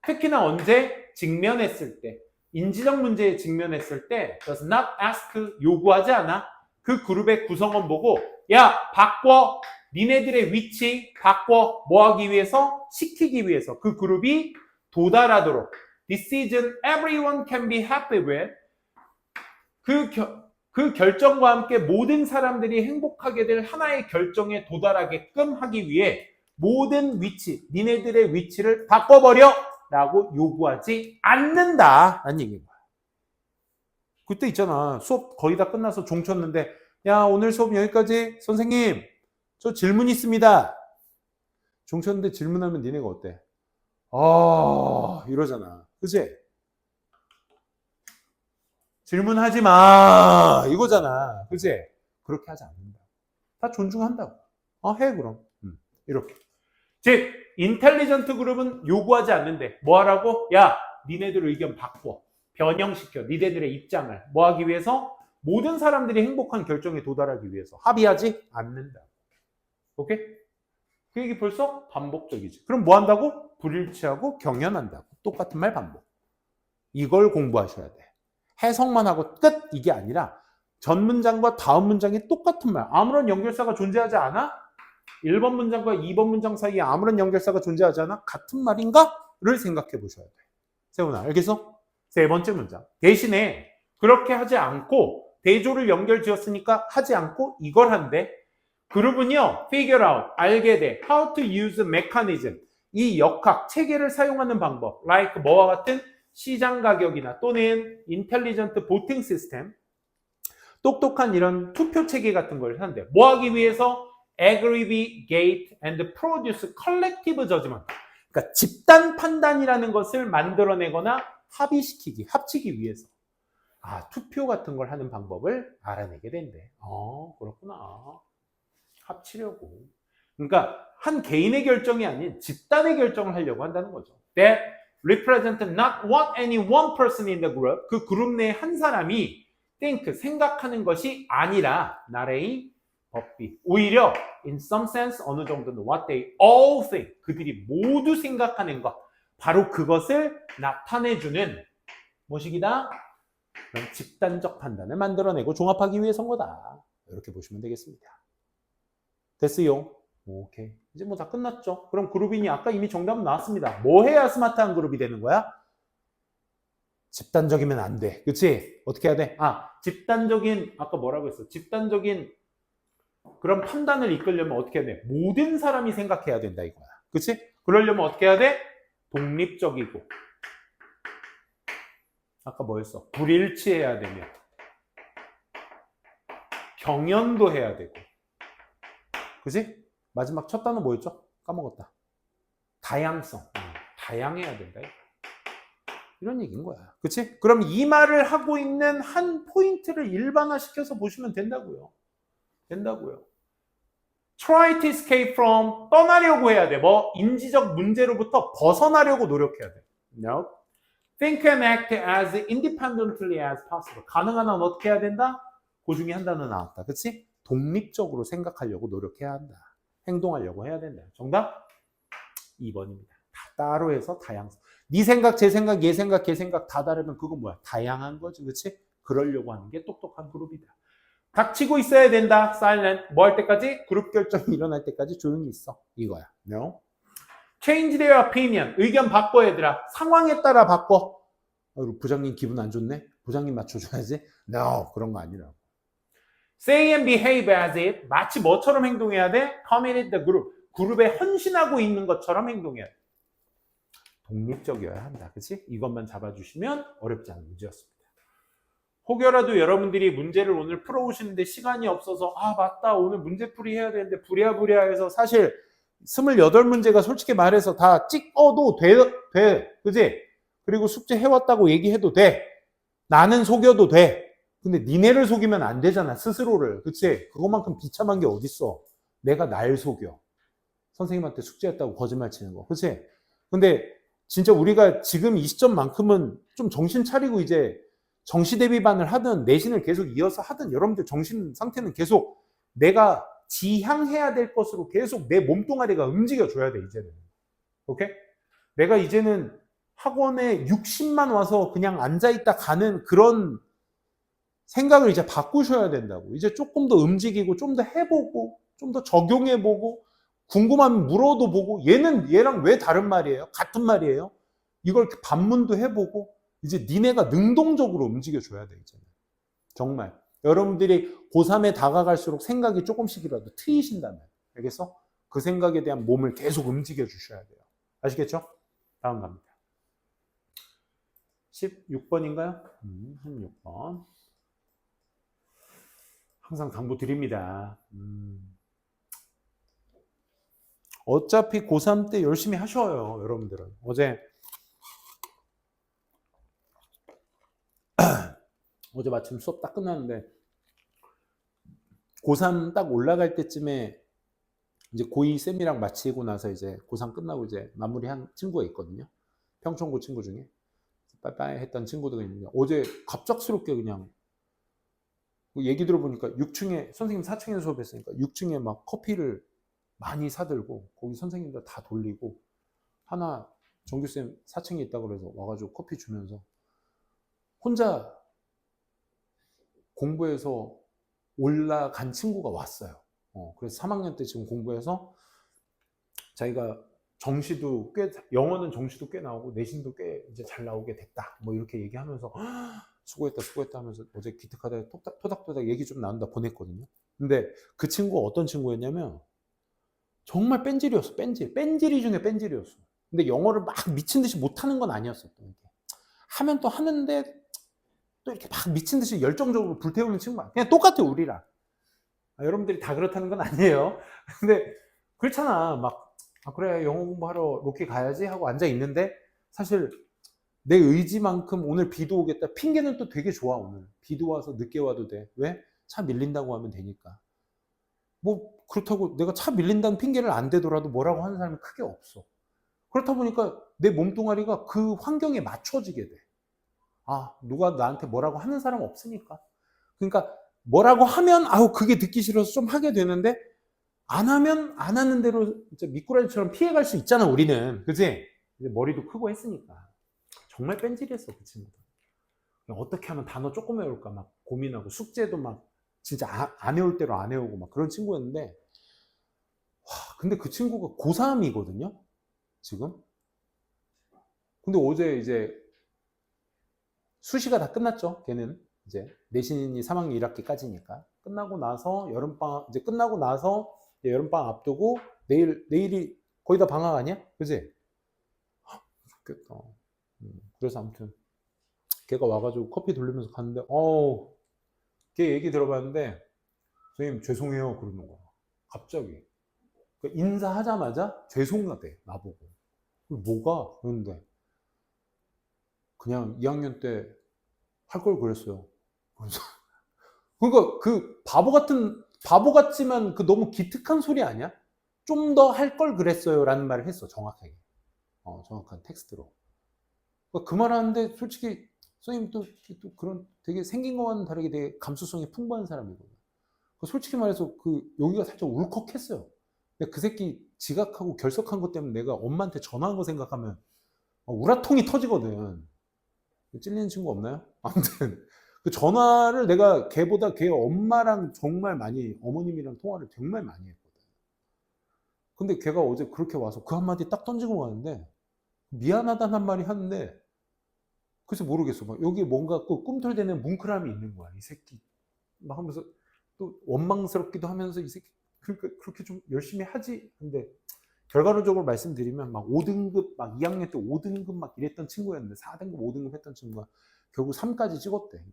Speaker 1: 특히나 언제? 직면했을 때. 인지적 문제에 직면했을 때 does not ask, 요구하지 않아. 그 그룹의 구성원 보고 야, 바꿔. 니네들의 위치 바꿔. 뭐 하기 위해서? 시키기 위해서. 그 그룹이 도달하도록. Decision everyone can be happy with. 그 결정과 함께 모든 사람들이 행복하게 될 하나의 결정에 도달하게끔 하기 위해 모든 위치, 니네들의 위치를 바꿔버려! 라고 요구하지 않는다. 라는 얘기인 거야. 그때 있잖아. 수업 거의 다 끝나서 종 쳤는데 야, 오늘 수업 여기까지. 선생님, 저 질문 있습니다. 종 쳤는데 질문하면 니네가 어때? 이러잖아. 그치? 질문하지 마. 이거잖아. 그치? 그렇게 하지 않는다. 다 존중한다고. 해, 그럼. 이렇게. 즉, 인텔리전트 그룹은 요구하지 않는데, 뭐 하라고? 야, 니네들 의견 바꿔. 변형시켜. 니네들의 입장을. 뭐 하기 위해서? 모든 사람들이 행복한 결정에 도달하기 위해서. 합의하지 않는다. 오케이? 그 얘기 벌써 반복적이지. 그럼 뭐 한다고? 불일치하고 경연한다고. 똑같은 말 반복. 이걸 공부하셔야 돼. 해석만 하고 끝! 이게 아니라 전 문장과 다음 문장이 똑같은 말. 아무런 연결사가 존재하지 않아? 1번 문장과 2번 문장 사이에 아무런 연결사가 존재하지 않아? 같은 말인가? 를 생각해 보셔야 돼. 세훈아, 알겠어? 세 번째 문장. 대신에 그렇게 하지 않고 대조를 연결 지었으니까 하지 않고 이걸 한대. 그룹은요, figure out, 알게 돼. how to use mechanism. 이 역학, 체계를 사용하는 방법. like 뭐와 같은 시장 가격이나 또는 인텔리전트 보팅 시스템, 똑똑한 이런 투표 체계 같은 걸 하는데 뭐 하기 위해서? aggregate and produce collective judgment. 그러니까 집단 판단이라는 것을 만들어내거나 합의시키기, 합치기 위해서. 투표 같은 걸 하는 방법을 알아내게 된대. 그렇구나. 합치려고. 그러니까 한 개인의 결정이 아닌 집단의 결정을 하려고 한다는 거죠. That represent not any one person in the group. 그 그룹 내 한 사람이 think, 생각하는 것이 아니라 not A, but B. 오히려 in some sense 어느 정도는 what they all think. 그들이 모두 생각하는 것. 바로 그것을 나타내주는 뭐시기다? 그런 집단적 판단을 만들어내고 종합하기 위해서인 거다. 이렇게 보시면 되겠습니다. 됐어요? 오케이. 이제 뭐 다 끝났죠? 그럼 그룹이니 아까 이미 정답은 나왔습니다. 뭐 해야 스마트한 그룹이 되는 거야? 집단적이면 안 돼. 그치? 어떻게 해야 돼? 집단적인, 아까 뭐라고 했어? 집단적인 그런 판단을 이끌려면 어떻게 해야 돼? 모든 사람이 생각해야 된다 이거야. 그치? 그러려면 어떻게 해야 돼? 독립적이고. 아까 뭐였어? 불일치해야 되며. 경연도 해야 되고. 그치? 마지막 첫 단어 뭐였죠? 까먹었다. 다양성. 다양해야 된다. 이런 얘기인 거야. 그치? 그럼 이 말을 하고 있는 한 포인트를 일반화시켜서 보시면 된다고요. Try to escape from. 떠나려고 해야 돼. 뭐? 인지적 문제로부터 벗어나려고 노력해야 돼. No. Think and act as independently as possible. 가능한 한 어떻게 해야 된다? 그 중에 한 단어 나왔다. 그치? 독립적으로 생각하려고 노력해야 한다. 행동하려고 해야 된다. 정답? 2번입니다. 다 따로 해서 다양성. 네 생각, 제 생각, 얘 생각, 걔 생각 다 다르면 그건 뭐야? 다양한 거지. 그치? 그러려고 하는 게 똑똑한 그룹이다. 닥치고 있어야 된다. silent. 뭐 할 때까지? 그룹 결정이 일어날 때까지 조용히 있어. 이거야. No. Change their opinion. 의견 바꿔 얘들아. 상황에 따라 바꿔. 부장님 기분 안 좋네? 부장님 맞춰줘야지. No. 그런 거 아니라고. Say and behave as if. 마치 뭐처럼 행동해야 돼? Committed the group. 그룹에 헌신하고 있는 것처럼 행동해야 돼. 독립적이어야 한다. 그치? 이것만 잡아주시면 어렵지 않은 문제였습니다. 혹여라도 여러분들이 문제를 오늘 풀어오시는데 시간이 없어서 맞다 오늘 문제풀이 해야 되는데 부랴부랴 해서 사실 28문제가 솔직히 말해서 다 찍어도 돼. 그치? 그리고 숙제 해왔다고 얘기해도 돼. 나는 속여도 돼. 근데 니네를 속이면 안 되잖아. 스스로를. 그치? 그것만큼 비참한 게 어딨어. 내가 날 속여. 선생님한테 숙제했다고 거짓말 치는 거. 그치? 근데 진짜 우리가 지금 이 시점만큼은 좀 정신 차리고 이제 정시 대비반을 하든 내신을 계속 이어서 하든 여러분들 정신 상태는 계속 내가 지향해야 될 것으로 계속 내 몸뚱아리가 움직여줘야 돼, 이제는. 오케이? 내가 이제는 학원에 60만 와서 그냥 앉아있다 가는 그런 생각을 이제 바꾸셔야 된다고. 이제 조금 더 움직이고, 좀 더 해보고, 좀 더 적용해보고, 궁금하면 물어도 보고, 얘는 얘랑 왜 다른 말이에요? 같은 말이에요? 이걸 반문도 해보고, 이제 니네가 능동적으로 움직여줘야 돼, 이제는. 정말. 여러분들이 고3에 다가갈수록 생각이 조금씩이라도 트이신다면, 알겠어? 그 생각에 대한 몸을 계속 움직여 주셔야 돼요. 아시겠죠? 다음 갑니다. 16번인가요? 16번. 항상 당부 드립니다. 어차피 고3 때 열심히 하셔요, 여러분들은. 어제 마침 수업 딱 끝났는데 고3 딱 올라갈 때쯤에 이제 고2 쌤이랑 마치고 나서 이제 고3 끝나고 이제 마무리한 친구가 있거든요. 평촌고 친구 중에 빠이빠이 했던 친구들이 있는데 어제 갑작스럽게 그냥 얘기 들어보니까 6층에 선생님 4층에서 수업했으니까 6층에 막 커피를 많이 사들고 거기 선생님들 다 돌리고 하나 정규쌤 4층에 있다고 그래서 와가지고 커피 주면서 혼자 공부해서 올라간 친구가 왔어요. 그래서 3학년 때 지금 공부해서 자기가 정시도 영어는 정시도 꽤 나오고 내신도 꽤 이제 잘 나오게 됐다. 뭐 이렇게 얘기하면서 수고했다 하면서 어제 기특하다 토닥토닥 얘기 좀 나눈다 보냈거든요. 근데 그 친구가 어떤 친구였냐면 정말 뺀질이었어. 뺀질이 중에 뺀질이었어. 근데 영어를 막 미친 듯이 못하는 건 아니었어. 하면 또 하는데 또 이렇게 막 미친 듯이 열정적으로 불태우는 친구가 그냥 똑같아 우리랑. 여러분들이 다 그렇다는 건 아니에요. 근데 그렇잖아. 막 그래 영어 공부하러 로키 가야지 하고 앉아 있는데 사실 내 의지만큼 오늘 비도 오겠다. 핑계는 또 되게 좋아, 오늘. 비도 와서 늦게 와도 돼. 왜? 차 밀린다고 하면 되니까. 뭐, 그렇다고 내가 차 밀린다는 핑계를 안 대더라도 뭐라고 하는 사람이 크게 없어. 그렇다 보니까 내 몸뚱아리가 그 환경에 맞춰지게 돼. 아, 누가 나한테 뭐라고 하는 사람 없으니까. 그러니까 뭐라고 하면 아우 그게 듣기 싫어서 좀 하게 되는데 안 하면 안 하는 대로 미꾸라지처럼 피해갈 수 있잖아, 우리는. 그지? 이제 머리도 크고 했으니까. 정말 뺀질이었어, 그 친구도. 어떻게 하면 단어 조금 외울까 막 고민하고 숙제도 막 진짜 안 외울 대로 안 외우고 막 그런 친구였는데, 와, 근데 그 친구가 고3이거든요, 지금. 근데 어제 이제 수시가 다 끝났죠, 걔는. 이제 내신이 3학년 1학기까지니까. 끝나고 나서 여름방학, 이제 끝나고 나서 이제 여름방학 앞두고 내일이 거의 다 방학 아니야? 그지? 좋겠다. 그래서 아무튼 걔가 와가지고 커피 돌리면서 갔는데, 걔 얘기 들어봤는데, 선생님 죄송해요 그러는 거야. 갑자기. 그러니까 인사하자마자 죄송하대, 나보고. 뭐가? 그런데 그냥 2학년 때 할 걸 그랬어요. 그래서 그러니까 그 바보 같지만 그 너무 기특한 소리 아니야? 좀 더 할 걸 그랬어요 라는 말을 했어, 정확하게. 정확한 텍스트로. 그러니까 그 말하는데 솔직히 선생님 또 그런 되게 생긴 것과는 다르게 되게 감수성이 풍부한 사람이거든요. 솔직히 말해서 여기가 살짝 울컥했어요. 근데 그 새끼 지각하고 결석한 것 때문에 내가 엄마한테 전화한 거 생각하면 우라통이 터지거든. 찔리는 친구 없나요? 아무튼 그 전화를 내가 걔보다 걔 엄마랑 정말 많이, 어머님이랑 통화를 정말 많이 했거든. 근데 걔가 어제 그렇게 와서 그 한마디 딱 던지고 가는데 미안하다는 말이 하는데 글쎄 모르겠어. 막 여기 뭔가 꿈틀대는 뭉클함이 있는 거야, 이 새끼. 막 하면서 또 원망스럽기도 하면서 이 새끼 그렇게 좀 열심히 하지. 근데 결과론적으로 말씀드리면 막 5등급 막 2학년 때 5등급 막 이랬던 친구였는데 4등급 5등급 했던 친구가 결국 3까지 찍었대.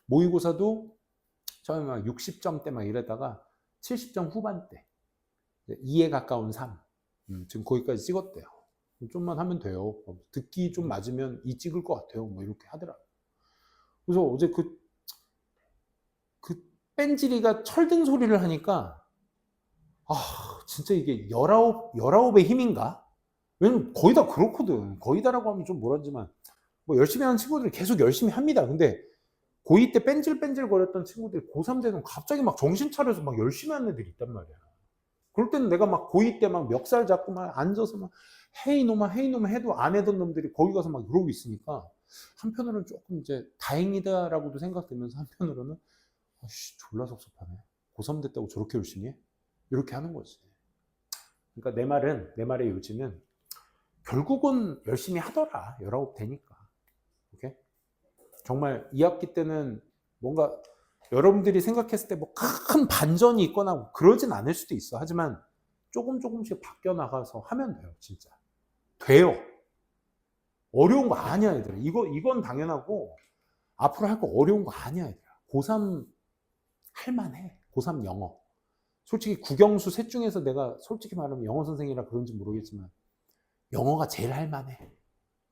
Speaker 1: 모의고사도 처음에 막 60점대 막 이러다가 70점 후반대 2에 가까운 3 지금 거기까지 찍었대요. 좀만 하면 돼요. 듣기 좀 맞으면 2 찍을 것 같아요. 뭐 이렇게 하더라고요. 그래서 어제 그 뺀질이가 철든 소리를 하니까 진짜 이게 19의 힘인가? 왜냐면 거의 다 그렇거든. 거의 다라고 하면 좀 뭐라지만 뭐 열심히 하는 친구들이 계속 열심히 합니다. 근데 고2 때 뺀질뺀질 거렸던 친구들이 고3 되면 갑자기 막 정신 차려서 막 열심히 하는 애들이 있단 말이야. 그럴 때는 내가 막 고2 때 막 멱살 잡고 막 앉아서 막 헤이 놈아 해도 안 해던 놈들이 거기 가서 막 그러고 있으니까 한편으로는 조금 이제 다행이다라고도 생각되면서 한편으로는 졸라 섭섭하네. 고3 됐다고 저렇게 열심히 해? 이렇게 하는 거지. 그러니까 내 말의 요지는 결국은 열심히 하더라. 19 되니까. 오케이? 정말 2학기 때는 뭔가 여러분들이 생각했을 때 뭐 큰 반전이 있거나 그러진 않을 수도 있어. 하지만 조금씩 바뀌어 나가서 하면 돼요. 진짜. 돼요. 어려운 거 아니야, 얘들아. 이건 당연하고 앞으로 할 거 어려운 거 아니야, 얘들아. 고3 할만해. 고3 영어. 솔직히 국영수 셋 중에서 내가 솔직히 말하면 영어 선생이라 그런지 모르겠지만 영어가 제일 할만해.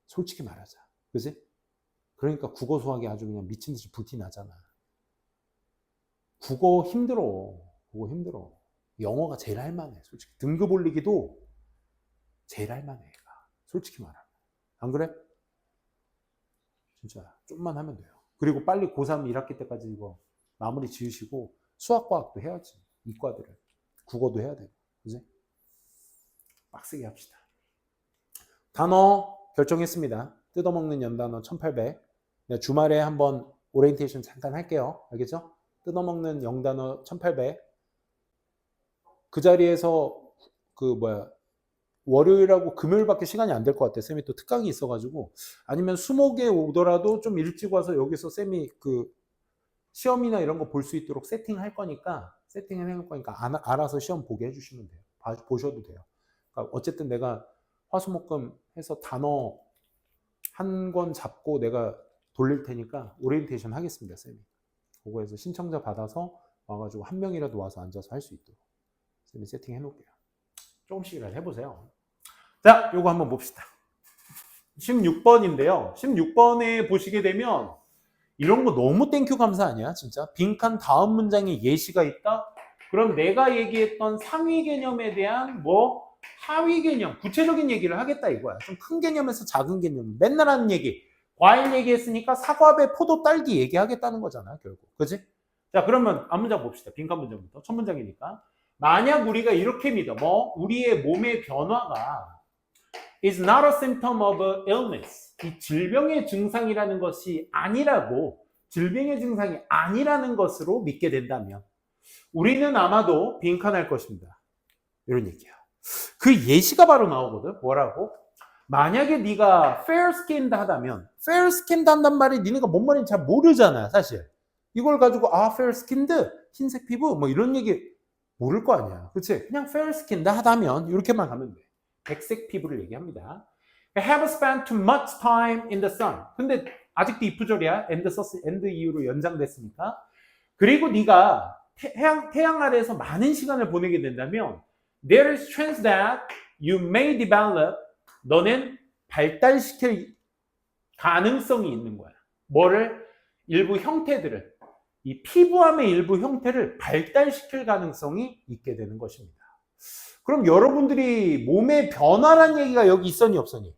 Speaker 1: 솔직히 말하자. 그지? 그러니까 국어 수학이 아주 그냥 미친 듯이 불티 나잖아. 국어 힘들어. 영어가 제일 할만해. 솔직히 등급 올리기도 제일 할만해. 얘가. 솔직히 말하면. 안 그래? 진짜 좀만 하면 돼요. 그리고 빨리 고3 1학기 때까지 이거 마무리 지으시고 수학과학도 해야지. 이과들은. 국어도 해야 되고. 그지? 빡세게 합시다. 단어 결정했습니다. 뜯어먹는 연단어 1800. 네, 주말에 한번 오리엔테이션 잠깐 할게요. 알겠죠? 뜯어먹는 영단어 1800. 그 자리에서 월요일하고 금요일밖에 시간이 안 될 것 같아요. 쌤이 또 특강이 있어가지고. 아니면 수목에 오더라도 좀 일찍 와서 여기서 쌤이 시험이나 이런 거 볼 수 있도록 세팅할 거니까, 세팅을 해놓을 거니까 알아서 시험 보게 해주시면 돼요. 보셔도 돼요. 그러니까 어쨌든 내가 화수목금 해서 단어 한 권 잡고 내가 돌릴 테니까 오리엔테이션 하겠습니다, 쌤이. 그거에서 신청자 받아서 와가지고 한 명이라도 와서 앉아서 할 수 있도록 쌤이 세팅해 놓을게요. 조금씩이라도 해보세요. 자, 요거 한번 봅시다. 16번인데요. 16번에 보시게 되면 이런 거 너무 땡큐 감사 아니야? 진짜 빈칸 다음 문장에 예시가 있다? 그럼 내가 얘기했던 상위 개념에 대한 하위 개념, 구체적인 얘기를 하겠다 이거야. 좀 큰 개념에서 작은 개념. 맨날 하는 얘기. 과일 얘기했으니까 사과, 배, 포도, 딸기 얘기하겠다는 거잖아, 결국. 그지? 자, 그러면 앞문장 봅시다. 빈칸 문장부터. 첫 문장이니까. 만약 우리가 이렇게 믿어. 우리의 몸의 변화가 is not a symptom of a illness. 이 질병의 증상이라는 것이 아니라고, 질병의 증상이 아니라는 것으로 믿게 된다면 우리는 아마도 빈칸할 것입니다. 이런 얘기야. 그 예시가 바로 나오거든. 뭐라고? 만약에 네가 fair skinned 하다면, fair skinned 한단 말이 니네가 뭔 말인지 잘 모르잖아, 사실. 이걸 가지고 fair skinned, 흰색 피부 뭐 이런 얘기 모를 거 아니야. 그치? 그냥 fair skinned 하다면 이렇게만 가면 돼. 백색 피부를 얘기합니다. have spent too much time in the sun. 근데 아직도 이 부절이야. and 이후로 연장됐으니까. 그리고 네가 태양 아래에서 많은 시간을 보내게 된다면 there is chance that you may develop. 너는 발달시킬 가능성이 있는 거야. 뭐를? 일부 형태들을, 이 피부암의 일부 형태를 발달시킬 가능성이 있게 되는 것입니다. 그럼 여러분들이 몸의 변화란 얘기가 여기 있었니 없었니?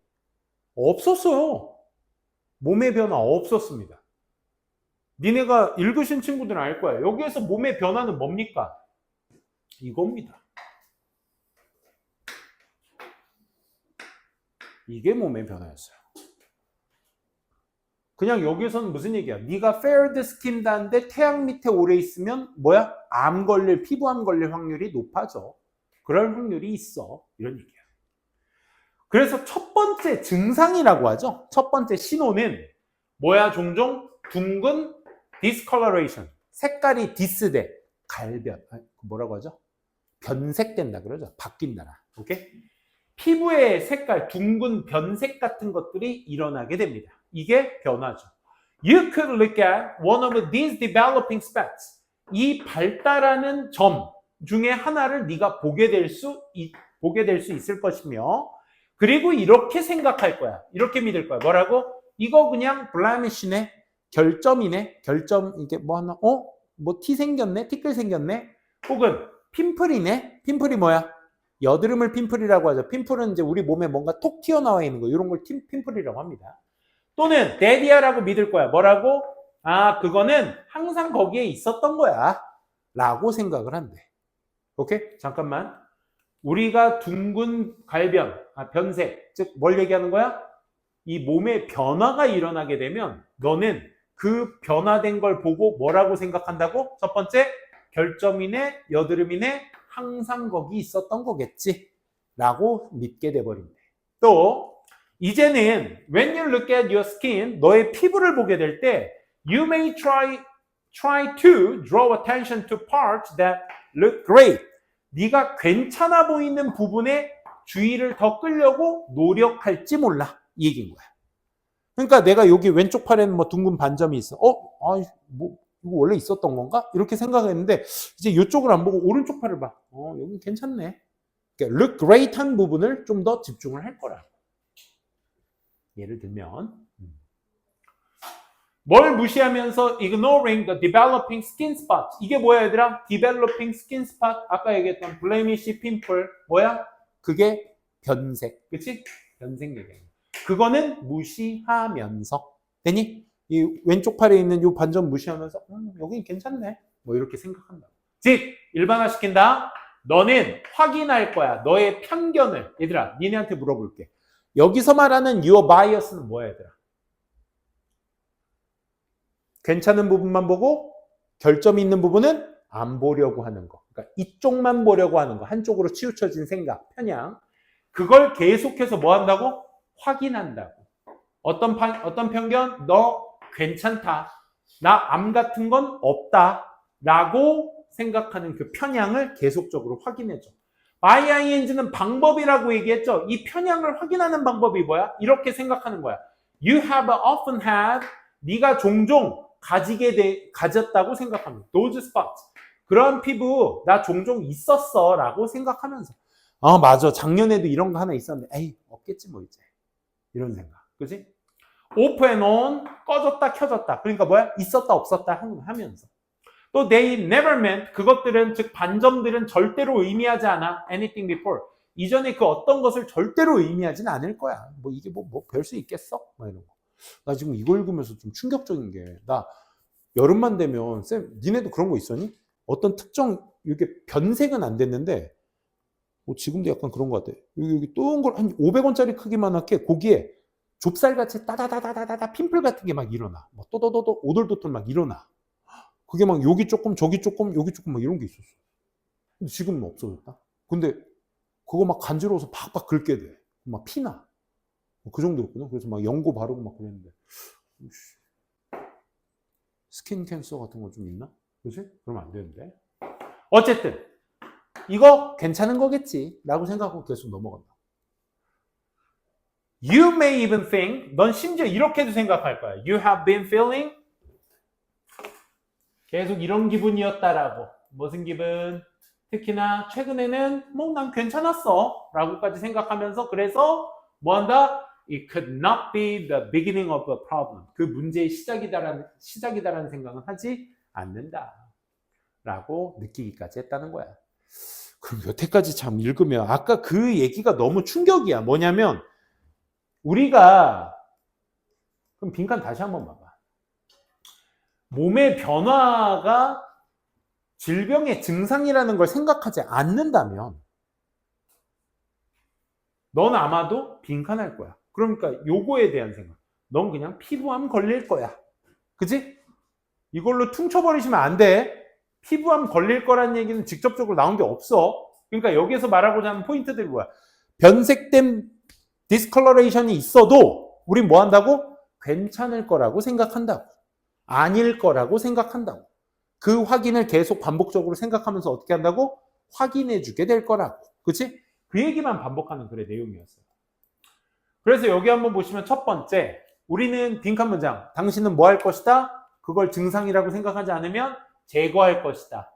Speaker 1: 없었어요. 몸의 변화 없었습니다. 니네가 읽으신 친구들은 알 거야. 여기에서 몸의 변화는 뭡니까? 이겁니다. 이게 몸의 변화였어요. 그냥 여기서는 무슨 얘기야? 네가 fair skinned 한데 태양 밑에 오래 있으면 뭐야? 피부암 걸릴 확률이 높아져. 그럴 확률이 있어. 이런 얘기야. 그래서 첫 번째 증상이라고 하죠. 첫 번째 신호는 뭐야? 종종 둥근 discoloration. 색깔이 디스돼. 갈변. 뭐라고 하죠? 변색된다 그러죠. 바뀐다라. 오케이? 피부의 색깔, 둥근 변색 같은 것들이 일어나게 됩니다. 이게 변화죠. You could look at one of these developing spots. 이 발달하는 점 중에 하나를 네가 보게 될 수 있을 것이며, 그리고 이렇게 생각할 거야. 이렇게 믿을 거야. 뭐라고? 이거 그냥 blemish네, 결점이네. 결점 이게 뭐 하나? 티 생겼네, 티끌 생겼네. 혹은 핀플이네. 핀플이 뭐야? 여드름을 핀플이라고 하죠. 핀플은 이제 우리 몸에 뭔가 톡 튀어나와 있는 거, 이런 걸 핀플이라고 합니다. 또는 데디아라고 믿을 거야. 뭐라고? 그거는 항상 거기에 있었던 거야 라고 생각을 한대. 오케이? 잠깐만. 우리가 둥근 갈변, 변색, 즉 뭘 얘기하는 거야? 이 몸의 변화가 일어나게 되면 너는 그 변화된 걸 보고 뭐라고 생각한다고? 첫 번째, 결점이네, 여드름이네, 항상 거기 있었던 거겠지 라고 믿게 돼버린대. 또 이제는 when you look at your skin, 너의 피부를 보게 될 때 you may try to draw attention to parts that look great. 네가 괜찮아 보이는 부분에 주의를 더 끌려고 노력할지 몰라. 이 얘기인 거야. 그러니까 내가 여기 왼쪽 팔에는 뭐 둥근 반점이 있어. 이거 원래 있었던 건가? 이렇게 생각했는데 이제 이쪽을 안 보고 오른쪽 팔을 봐. 여기 괜찮네. 그러니까 look great 한 부분을 좀 더 집중을 할 거라. 예를 들면 뭘 무시하면서 ignoring the developing skin spots. 이게 뭐야 얘들아? developing skin spot. 아까 얘기했던 blemish, pimple. 뭐야? 그게 변색. 그치? 변색 얘기야. 그거는 무시하면서. 되니? 이 왼쪽 팔에 있는 이 반점 무시하면서 여긴 괜찮네. 뭐 이렇게 생각한다. 즉 일반화시킨다. 너는 확인할 거야. 너의 편견을. 얘들아 니네한테 물어볼게. 여기서 말하는 your bias는 뭐야 얘들아? 괜찮은 부분만 보고 결점이 있는 부분은 안 보려고 하는 거. 그러니까 이쪽만 보려고 하는 거. 한쪽으로 치우쳐진 생각, 편향. 그걸 계속해서 뭐 한다고? 확인한다고. 어떤 편견? 너 괜찮다. 나 암 같은 건 없다. 라고 생각하는 그 편향을 계속적으로 확인해줘. IING는 방법이라고 얘기했죠. 이 편향을 확인하는 방법이 뭐야? 이렇게 생각하는 거야. You have often had. 네가 종종 가졌다고 생각합니다. Those spots. 그런 피부 나 종종 있었어 라고 생각하면서 맞아. 작년에도 이런 거 하나 있었는데 에이 없겠지 뭐 이제. 이런 생각. 그지? off and on, 꺼졌다 켜졌다. 그러니까 뭐야? 있었다 없었다 하면서. 또 they never meant, 그것들은 즉 반점들은 절대로 의미하지 않아. anything before. 이전에 그 어떤 것을 절대로 의미하진 않을 거야. 뭐 이게 뭐 별 수 있겠어? 뭐 이런 거. 나 지금 이거 읽으면서 좀 충격적인 게, 나 여름만 되면 쌤 니네도 그런 거 있었니? 어떤 특정 이게 변색은 안 됐는데 지금도 약간 그런 것 같아. 여기 또은 걸 한 500원짜리 크기만하게 거기에 좁쌀같이 따다다다다다 핀플 같은 게 막 일어나. 뭐 또도도도 오돌도돌 막 일어나. 그게 막 여기 조금 저기 조금 여기 조금 막 이런 게 있었어. 근데 지금은 없어졌다. 근데 그거 막 간지러워서 팍팍 긁게 돼. 막 피나. 그 정도였거든. 그래서 막 연고 바르고 막 그랬는데. 스킨 캔서 같은 거 좀 있나? 그치? 그러면 안 되는데. 어쨌든 이거 괜찮은 거겠지 라고 생각하고 계속 넘어간다. You may even think, 넌 심지어 이렇게도 생각할 거야. You have been feeling, 계속 이런 기분이었다라고. 무슨 기분? 특히나 최근에는 뭐 난 괜찮았어 라고까지 생각하면서, 그래서 뭐 한다? It could not be the beginning of a problem. 그 문제의 시작이다라는 생각은 하지 않는다 라고 느끼기까지 했다는 거야. 그럼 여태까지 참 읽으면 아까 그 얘기가 너무 충격이야. 뭐냐면 우리가, 그럼 빈칸 다시 한번 봐봐. 몸의 변화가 질병의 증상이라는 걸 생각하지 않는다면 넌 아마도 빈칸할 거야. 그러니까 요거에 대한 생각. 넌 그냥 피부암 걸릴 거야. 그치? 이걸로 퉁쳐버리시면 안 돼. 피부암 걸릴 거라는 얘기는 직접적으로 나온 게 없어. 그러니까 여기에서 말하고자 하는 포인트들이 뭐야? 변색된 디스컬러레이션이 있어도 우린 뭐 한다고? 괜찮을 거라고 생각한다고. 아닐 거라고 생각한다고. 그 확인을 계속 반복적으로 생각하면서 어떻게 한다고? 확인해 주게 될 거라고. 그치? 그 얘기만 반복하는 글의 내용이었어요. 그래서 여기 한번 보시면 첫 번째, 우리는 빈칸 문장, 당신은 뭐 할 것이다? 그걸 증상이라고 생각하지 않으면 제거할 것이다.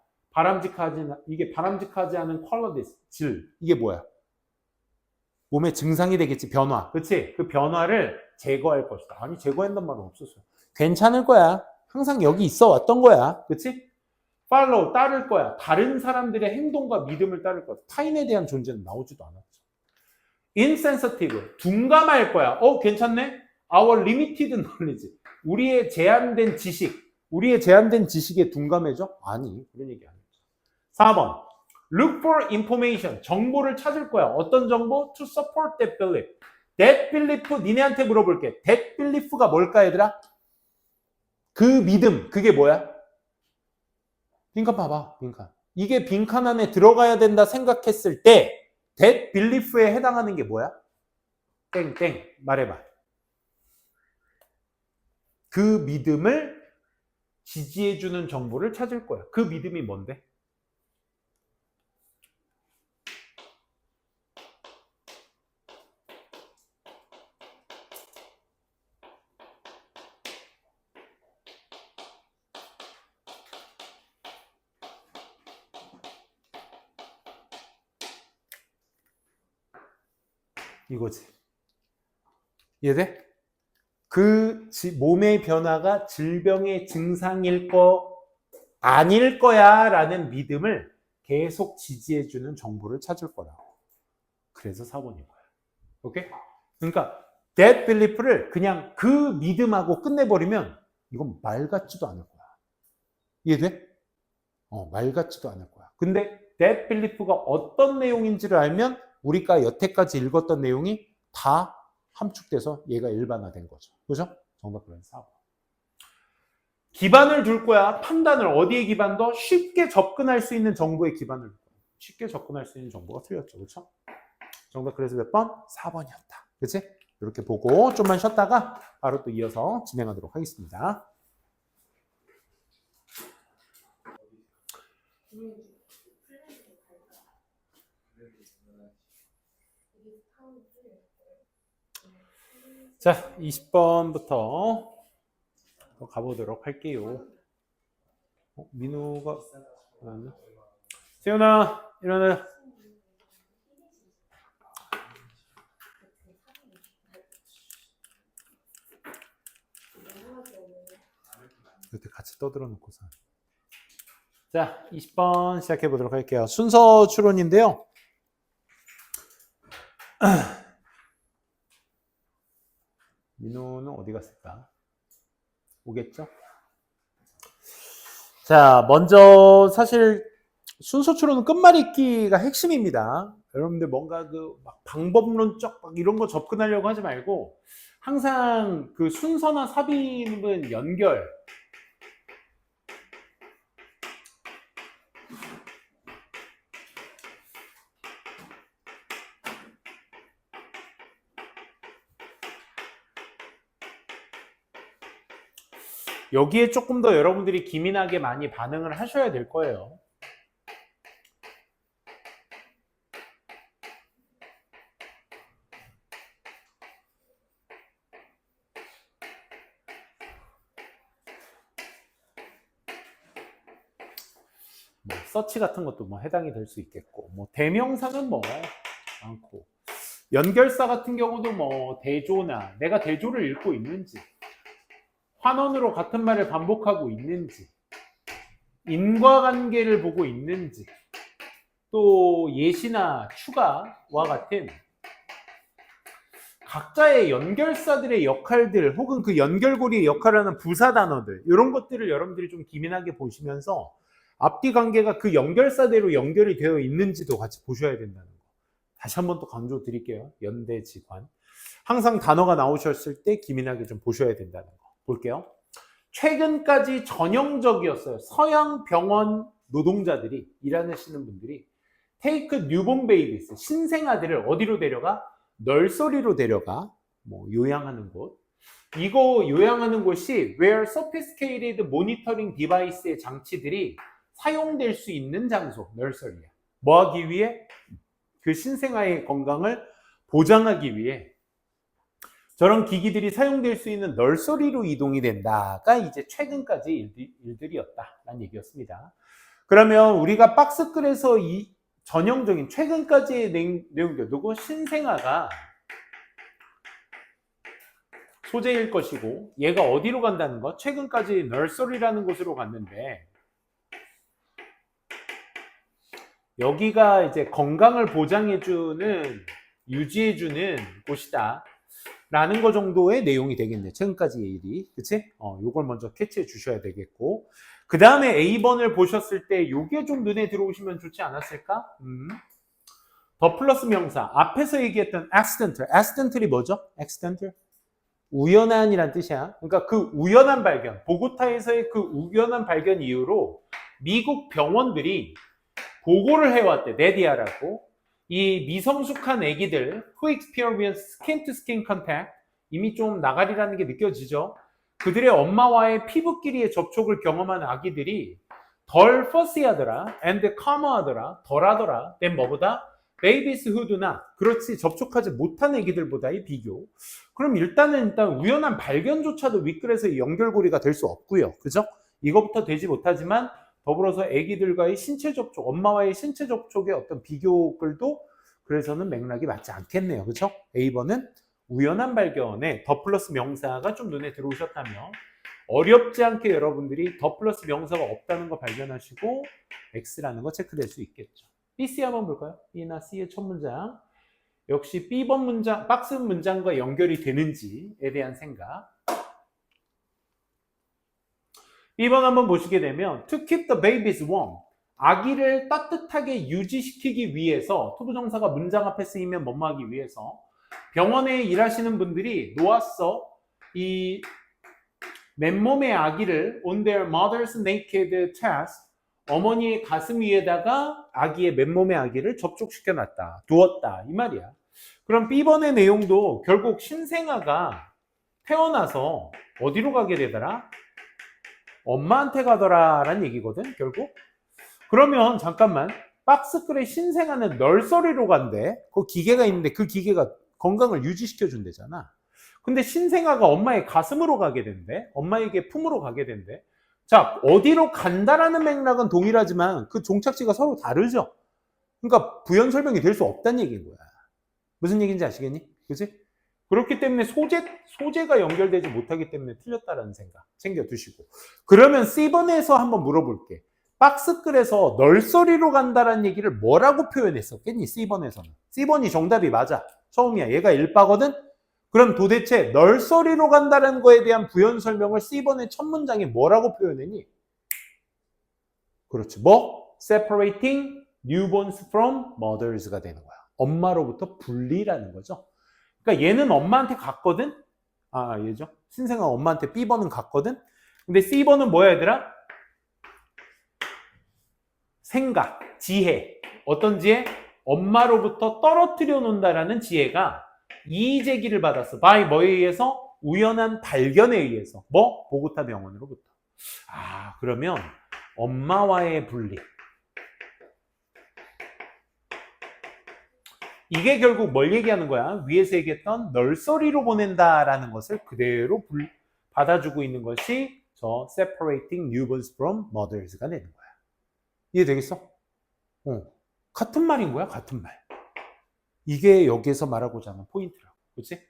Speaker 1: 이게 바람직하지 않은 퀄러티스, 질. 이게 뭐야? 몸의 증상이 되겠지, 변화. 그치? 그 변화를 제거할 것이다. 아니, 제거한단 말은 없었어요. 괜찮을 거야. 항상 여기 있어 왔던 거야. 그치? follow, 따를 거야. 다른 사람들의 행동과 믿음을 따를 거야. 타인에 대한 존재는 나오지도 않았죠. insensitive, 둔감할 거야. 괜찮네? our limited knowledge, 우리의 제한된 지식에 둔감해져? 아니, 그런 얘기 아니죠. 4번, look for information, 정보를 찾을 거야. 어떤 정보? to support that belief. that belief, 니네한테 물어볼게. that belief가 뭘까, 얘들아? 그 믿음, 그게 뭐야? 빈칸 봐봐, 빈칸. 이게 빈칸 안에 들어가야 된다 생각했을 때 that belief에 해당하는 게 뭐야? 땡땡 말해봐. 그 믿음을 지지해주는 정보를 찾을 거야. 그 믿음이 뭔데? 이거지. 이해돼? 그 몸의 변화가 질병의 증상일 거 아닐 거야 라는 믿음을 계속 지지해주는 정보를 찾을 거라고. 그래서 4번인 거야. 오케이? 그러니까 that belief를 그냥 그 믿음하고 끝내버리면 이건 말 같지도 않을 거야. 이해돼? 말 같지도 않을 거야. 근데 that belief가 어떤 내용인지를 알면 우리가 여태까지 읽었던 내용이 다 함축돼서 얘가 일반화된 거죠. 그죠? 정답 그런 4번. 기반을 둘 거야. 판단을 어디에 기반도? 쉽게 접근할 수 있는 정보에 기반을 둘 거야. 쉽게 접근할 수 있는 정보가 틀렸죠. 그렇죠? 정답 그래서 몇 번? 4번이었다. 그치? 이렇게 보고 좀만 쉬었다가 바로 또 이어서 진행하도록 하겠습니다. 자, 20번부터 가보도록 할게요. 민우가 세훈아 일어나. 이렇게 같이 떠들어 놓고서. 자, 20번 시작해 보도록 할게요. 순서 추론인데요. 민호는 어디 갔을까? 오겠죠? 자, 먼저 사실 순서 추론은 끝말잇기가 핵심입니다. 여러분들 뭔가 막 방법론적 막 이런 거 접근하려고 하지 말고 항상 그 순서나 삽입은 연결, 여기에 조금 더 여러분들이 기민하게 많이 반응을 하셔야 될 거예요. 뭐 서치 같은 것도 뭐 해당이 될 수 있겠고, 뭐 대명사는 뭐 많고, 연결사 같은 경우도 뭐 대조나 내가 대조를 읽고 있는지, 환원으로 같은 말을 반복하고 있는지, 인과관계를 보고 있는지, 또 예시나 추가와 같은 각자의 연결사들의 역할들 혹은 그 연결고리의 역할을 하는 부사 단어들, 이런 것들을 여러분들이 좀 기민하게 보시면서 앞뒤 관계가 그 연결사대로 연결이 되어 있는지도 같이 보셔야 된다는 거. 다시 한번 또 강조 드릴게요. 연대지관. 항상 단어가 나오셨을 때 기민하게 좀 보셔야 된다는 거. 볼게요. 최근까지 전형적이었어요. 서양 병원 노동자들이, 일하시는 분들이 take newborn babies, 신생아들을 어디로 데려가? 널서리로 데려가. 뭐 요양하는 곳. 이거 요양하는 곳이 where sophisticated monitoring device의 장치들이 사용될 수 있는 장소, 널서리야. 뭐 하기 위해? 그 신생아의 건강을 보장하기 위해 저런 기기들이 사용될 수 있는 널서리로 이동이 된다가 이제 최근까지 일들이었다라는 얘기였습니다. 그러면 우리가 박스글에서 이 전형적인 최근까지의 내용이 누구? 신생아가 소재일 것이고 얘가 어디로 간다는 거? 최근까지 널서리라는 곳으로 갔는데 여기가 이제 건강을 보장해주는, 유지해주는 곳이다 라는 거 정도의 내용이 되겠네. 최근까지의 일이. 그치? 요걸 먼저 캐치해 주셔야 되겠고. 그 다음에 A번을 보셨을 때 요게 좀 눈에 들어오시면 좋지 않았을까? 더 플러스 명사. 앞에서 얘기했던 accidental. accidental이 뭐죠? accidental? 우연한이란 뜻이야. 그러니까 그 우연한 발견, 보고타에서의 그 우연한 발견 이후로 미국 병원들이 보고를 해왔대. 네디아라고. 이 미성숙한 아기들 who experience skin to skin contact, 이미 좀 나가리라는 게 느껴지죠. 그들의 엄마와의 피부끼리의 접촉을 경험한 아기들이 덜 fussy하더라 and calm하더라, 덜하더라. then 뭐보다? babies who do not, 그렇지 접촉하지 못한 아기들보다의 비교. 그럼 일단 우연한 발견조차도 윗글에서 연결고리가 될 수 없고요. 그죠? 이것부터 되지 못하지만 더불어서 아기들과의 신체 접촉, 엄마와의 신체 접촉의 어떤 비교글도 그래서는 맥락이 맞지 않겠네요. 그렇죠? A번은 우연한 발견에 더 플러스 명사가 좀 눈에 들어오셨다면 어렵지 않게 여러분들이 더 플러스 명사가 없다는 거 발견하시고 X라는 거 체크될 수 있겠죠. B, C 한번 볼까요? B나 C의 첫 문장. 역시 B번 문장, 박스 문장과 연결이 되는지에 대한 생각. B번 한번 보시게 되면 to keep the babies warm, 아기를 따뜻하게 유지시키기 위해서, 투부정사가 문장 앞에 쓰이면 뭐뭐 하기 위해서 병원에 일하시는 분들이 놓았어. 이 맨몸의 아기를 on their mother's naked chest, 어머니의 가슴 위에다가 아기의 맨몸의 아기를 접촉시켜 놨다, 두었다 이 말이야. 그럼 B번의 내용도 결국 신생아가 태어나서 어디로 가게 되더라? 엄마한테 가더라 라는 얘기거든 결국. 그러면 잠깐만, 박스글의 신생아는 널서리로 간대. 그 기계가 있는데 그 기계가 건강을 유지시켜 준대잖아. 근데 신생아가 엄마의 가슴으로 가게 된대. 엄마에게 품으로 가게 된대. 자, 어디로 간다라는 맥락은 동일하지만 그 종착지가 서로 다르죠. 그러니까 부연 설명이 될 수 없다는 얘기인 거야. 무슨 얘기인지 아시겠니? 그치? 그렇기 때문에 소재가 연결되지 못하기 때문에 틀렸다라는 생각 챙겨두시고. 그러면 C번에서 한번 물어볼게. 박스글에서 널서리로 간다라는 얘기를 뭐라고 표현했었겠니? C번에서는. C번이 정답이 맞아. 처음이야. 얘가 1바거든? 그럼 도대체 널서리로 간다는 거에 대한 부연 설명을 C번의 첫 문장에 뭐라고 표현했니? 그렇지. 뭐? Separating newborns from mothers가 되는 거야. 엄마로부터 분리라는 거죠. 그러니까 얘는 엄마한테 갔거든? 얘죠. 신생아 엄마한테 B번은 갔거든? 근데 C번은 뭐야, 얘들아? 생각, 지혜. 어떤 지혜? 엄마로부터 떨어뜨려 놓는다라는 지혜가 이의제기를 받았어. by 뭐에 의해서? 우연한 발견에 의해서. 뭐? 보고타 병원으로부터. 그러면 엄마와의 분리. 이게 결국 뭘 얘기하는 거야? 위에서 얘기했던 널서리로 보낸다라는 것을 그대로 받아주고 있는 것이 저 separating newborns from mothers가 되는 거야. 이해되겠어? 같은 말인 거야, 같은 말. 이게 여기에서 말하고자 하는 포인트라고. 그치?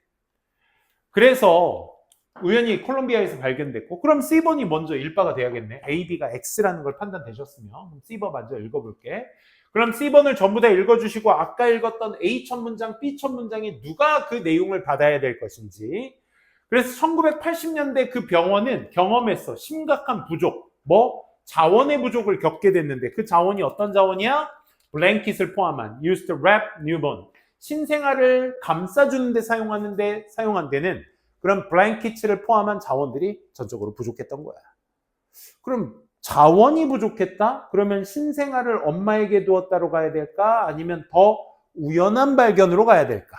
Speaker 1: 그래서 우연히 콜롬비아에서 발견됐고, 그럼 C번이 먼저 1바가 돼야겠네. A, B가 X라는 걸 판단되셨으면 C번 먼저 읽어볼게. 그럼 C번을 전부 다 읽어주시고 아까 읽었던 A 첫 문장, B 첫 문장이 누가 그 내용을 받아야 될 것인지. 그래서 1980년대 그 병원은 경험했어. 심각한 부족. 뭐? 자원의 부족을 겪게 됐는데 그 자원이 어떤 자원이야? 블랭킷을 포함한 used to wrap newborn. 신생아를 감싸주는 데 사용한 데는 그런 블랭킷을 포함한 자원들이 전적으로 부족했던 거야. 그럼 자원이 부족했다? 그러면 신생아를 엄마에게 두었다로 가야 될까? 아니면 더 우연한 발견으로 가야 될까?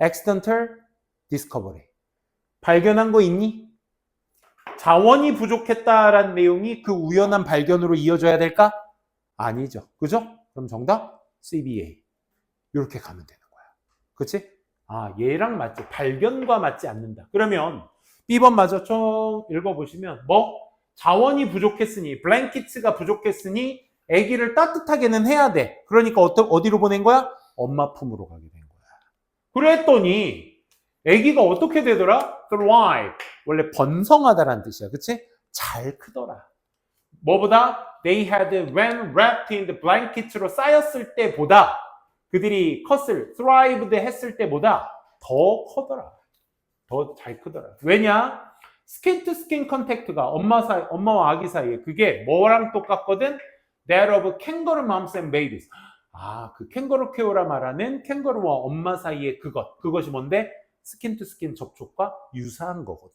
Speaker 1: accidental discovery. 발견한 거 있니? 자원이 부족했다라는 내용이 그 우연한 발견으로 이어져야 될까? 아니죠. 그죠? 그럼 정답 CBA. 이렇게 가면 되는 거야. 그치? 얘랑 맞지. 발견과 맞지 않는다. 그러면 B번 마저 좀 읽어보시면 뭐? 자원이 부족했으니, 블랭키츠가 부족했으니 아기를 따뜻하게는 해야 돼. 그러니까 어디로 보낸 거야? 엄마 품으로 가게 된 거야. 그랬더니 아기가 어떻게 되더라? thrive. 원래 번성하다라는 뜻이야. 그치? 잘 크더라. 뭐보다? They had when wrapped in the blanket로 쌓였을 때보다 그들이 thrived 했을 때보다 더 커더라. 더 잘 크더라. 왜냐? 스킨 투 스킨 컨택트가 엄마와 아기 사이에 그게 뭐랑 똑같거든? That of kangaroo moms and babies. 그 캥거루 케어라 말하는 캥거루와 엄마 사이의 그것이 뭔데? 스킨 투 스킨 접촉과 유사한 거거든.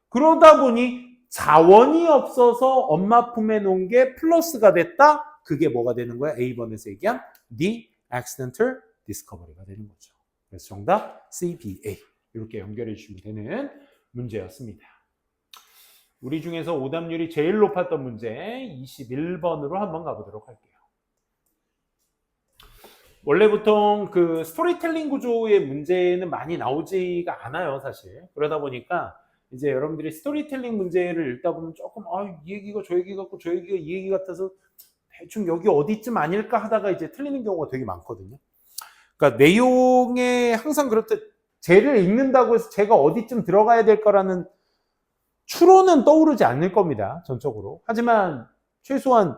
Speaker 1: 그러다 보니 자원이 없어서 엄마 품에 놓은 게 플러스가 됐다? 그게 뭐가 되는 거야? A번에서 얘기한 the accidental discovery가 되는 거죠. 그래서 정답 CBA. 이렇게 연결해 주시면 되는 문제였습니다. 우리 중에서 오답률이 제일 높았던 문제 21번으로 한번 가보도록 할게요. 원래 보통 그 스토리텔링 구조의 문제는 많이 나오지가 않아요, 사실. 그러다 보니까 이제 여러분들이 스토리텔링 문제를 읽다 보면 조금 이 얘기가 저 얘기 같고 저 얘기가 이 얘기 같아서 대충 여기 어디쯤 아닐까 하다가 이제 틀리는 경우가 되게 많거든요. 그러니까 내용에 항상 그렇듯 쟤를 읽는다고 해서 쟤가 어디쯤 들어가야 될 거라는 추론은 떠오르지 않을 겁니다, 전적으로. 하지만 최소한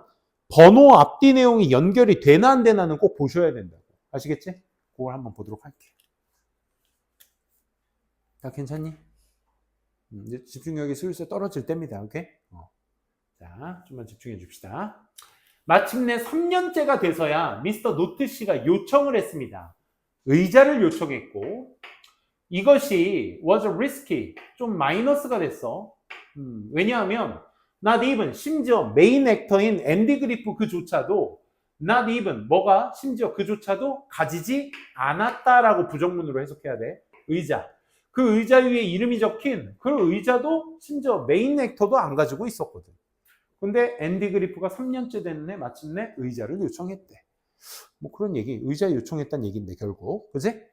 Speaker 1: 번호 앞뒤 내용이 연결이 되나 안 되나는 꼭 보셔야 된다고. 아시겠지? 그걸 한번 보도록 할게요. 자, 괜찮니? 이제 집중력이 슬슬 떨어질 때입니다. 오케이? 자, 좀만 집중해 줍시다. 마침내 3년째가 돼서야 미스터 노트 씨가 요청을 했습니다. 의자를 요청했고 이것이 was risky, 좀 마이너스가 됐어. 왜냐하면 not even, 심지어 메인 액터인 앤디 그리프 그조차도 not even, 뭐가 심지어 그조차도 가지지 않았다라고 부정문으로 해석해야 돼. 의자. 그 의자 위에 이름이 적힌 그 의자도 심지어 메인 액터도 안 가지고 있었거든. 근데 앤디 그리프가 3년째 됐는데 마침내 의자를 요청했대. 뭐 그런 얘기, 의자 요청했다는 얘기인데 결국, 그지?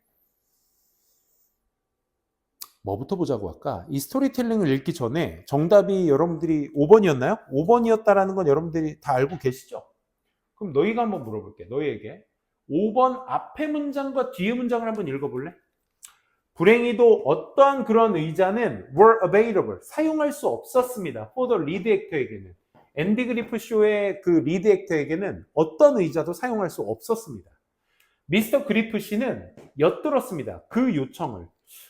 Speaker 1: 뭐부터 보자고 할까? 이 스토리텔링을 읽기 전에 정답이 여러분들이 5번이었나요? 5번이었다라는 건 여러분들이 다 알고 계시죠? 그럼 너희가 한번 물어볼게. 너희에게 5번 앞에 문장과 뒤에 문장을 한번 읽어볼래? 불행히도 어떠한 그런 의자는 were available, 사용할 수 없었습니다. for the lead actor에게는. 앤디 그리프 쇼의 그 리드 액터에게는 어떤 의자도 사용할 수 없었습니다. 미스터 그리프 씨는 엿들었습니다. 그 요청을.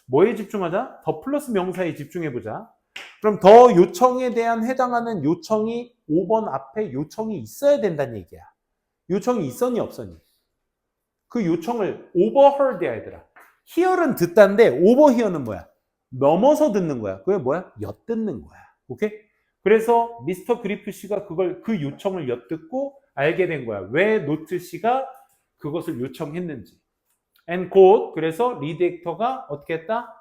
Speaker 1: 뭐에 집중하자? 더 플러스 명사에 집중해보자. 그럼 더 요청에 대한 해당하는 요청이 5번 앞에 요청이 있어야 된다는 얘기야. 요청이 있었니 없었니? 그 요청을 overheard 해야 되더라. hear은 듣다인데 overhear는 뭐야? 넘어서 듣는 거야. 그게 뭐야? 엿듣는 거야. 오케이? 그래서 미스터 그리프 씨가 그 요청을 엿듣고 알게 된 거야. 왜 노트 씨가 그것을 요청했는지. and 곧 그래서 리드 액터가 어떻게 했다?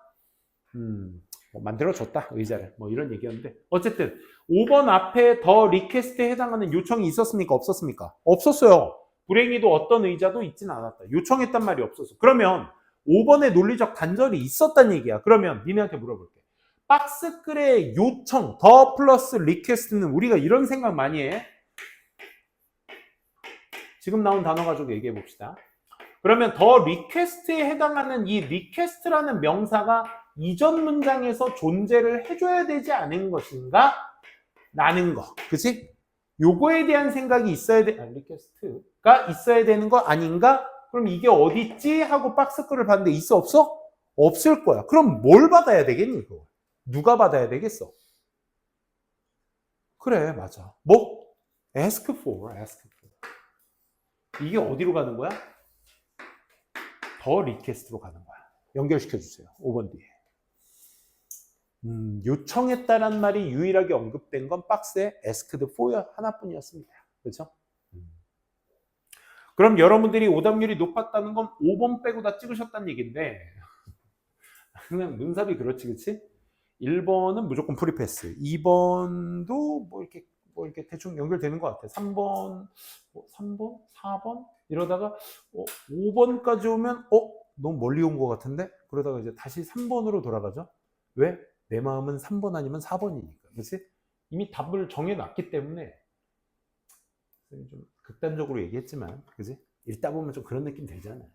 Speaker 1: 뭐 만들어줬다 의자를. 뭐 이런 얘기였는데 어쨌든 5번 앞에 더 리퀘스트에 해당하는 요청이 있었습니까? 없었습니까? 없었어요. 불행히도 어떤 의자도 있진 않았다. 요청했단 말이 없었어. 그러면 5번의 논리적 단절이 있었단 얘기야. 그러면 니네한테 물어볼게. 박스글의 요청, 더 플러스 리퀘스트는 우리가 이런 생각 많이 해. 지금 나온 단어 가지고 얘기해 봅시다. 그러면 더 리퀘스트에 해당하는 이 리퀘스트라는 명사가 이전 문장에서 존재를 해줘야 되지 않은 것인가? 라는 거. 그치? 요거에 대한 생각이 있어야 리퀘스트가 있어야 되는 거 아닌가? 그럼 이게 어디 있지? 하고 박스글을 봤는데 있어 없어? 없을 거야. 그럼 뭘 받아야 되겠니? 그거? 누가 받아야 되겠어? 그래, 맞아. 뭐? ask for. 이게 어디로 가는 거야? 더 리퀘스트로 가는 거야. 연결시켜 주세요. 5번 뒤에. 요청했다란 말이 유일하게 언급된 건 박스에 asked for 하나뿐이었습니다. 그렇죠? 그럼 여러분들이 오답률이 높았다는 건 5번 빼고 다 찍으셨다는 얘기인데 그냥 문삽이 그렇지, 그치? 1번은 무조건 프리패스. 2번도 뭐 이렇게 대충 연결되는 것 같아. 3번, 3번, 4번 이러다가 5번까지 오면 너무 멀리 온 것 같은데? 그러다가 이제 다시 3번으로 돌아가죠. 왜? 내 마음은 3번 아니면 4번이니까. 그렇지? 이미 답을 정해놨기 때문에 좀 극단적으로 얘기했지만, 그지? 읽다 보면 좀 그런 느낌 들잖아요.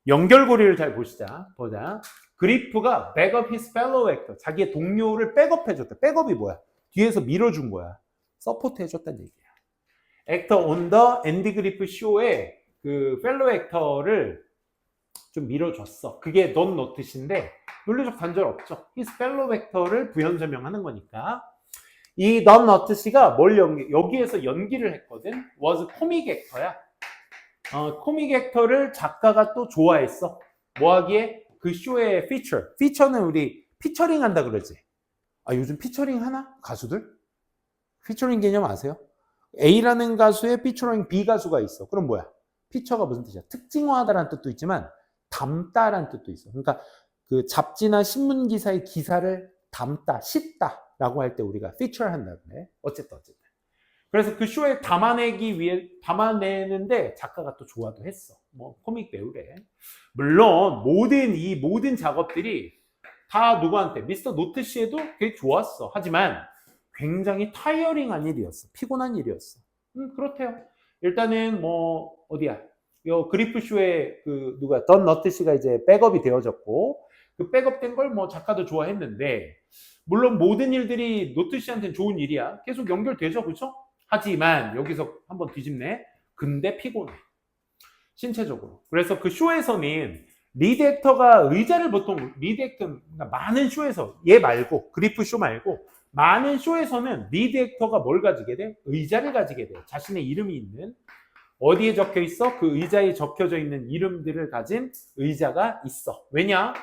Speaker 1: 연결고리를 잘 보자. 그리프가 back up his fellow actor. 자기의 동료를 백업해줬다. 백업이 뭐야? 뒤에서 밀어준 거야. 서포트 해줬다는 얘기야. actor on the 앤디 그리프 show의 그 fellow actor를 좀 밀어줬어. 그게 don't notice인데 논리적 단절 없죠. his fellow actor를 부연 설명하는 거니까. 이 don't notice가 뭘 여기에서 연기를 했거든. was comic actor야. 코믹 액터를 작가가 또 좋아했어. 뭐 하기에? 그 쇼의 피처는 우리 피처링 한다 그러지. 요즘 피처링 하나? 가수들? 피처링 개념 아세요? A라는 가수의 피처링 B 가수가 있어. 그럼 뭐야? 피처가 무슨 뜻이야? 특징화하다라는 뜻도 있지만 담다라는 뜻도 있어. 그러니까 그 잡지나 신문 기사의 기사를 담다, 싣다라고 할 때 우리가 피처를 한다 그래. 어쨌든. 그래서 그 쇼에 담아내는데 작가가 또 좋아도 했어. 뭐 코믹 배우래. 물론 모든 작업들이 다 누구한테? 미스터 노트 씨에도 되게 좋았어. 하지만 굉장히 타이어링한 일이었어. 피곤한 일이었어. 그렇대요. 일단은 뭐 어디야? 요 그리프 쇼에 그 던 너트 씨가 이제 백업이 되어졌고 그 백업된 걸 뭐 작가도 좋아했는데 물론 모든 일들이 노트 씨한테는 좋은 일이야. 계속 연결되죠, 그렇죠? 하지만 여기서 한번 뒤집네. 근데 피곤해. 신체적으로. 그래서 그 쇼에서는 리드 액터가 의자를 보통 리드 액터 그러니까 많은 쇼에서 얘 말고 그리프 쇼 말고 많은 쇼에서는 리드 액터가 뭘 가지게 돼? 의자를 가지게 돼. 자신의 이름이 있는 어디에 적혀 있어? 그 의자에 적혀져 있는 이름들을 가진 의자가 있어. 왜냐?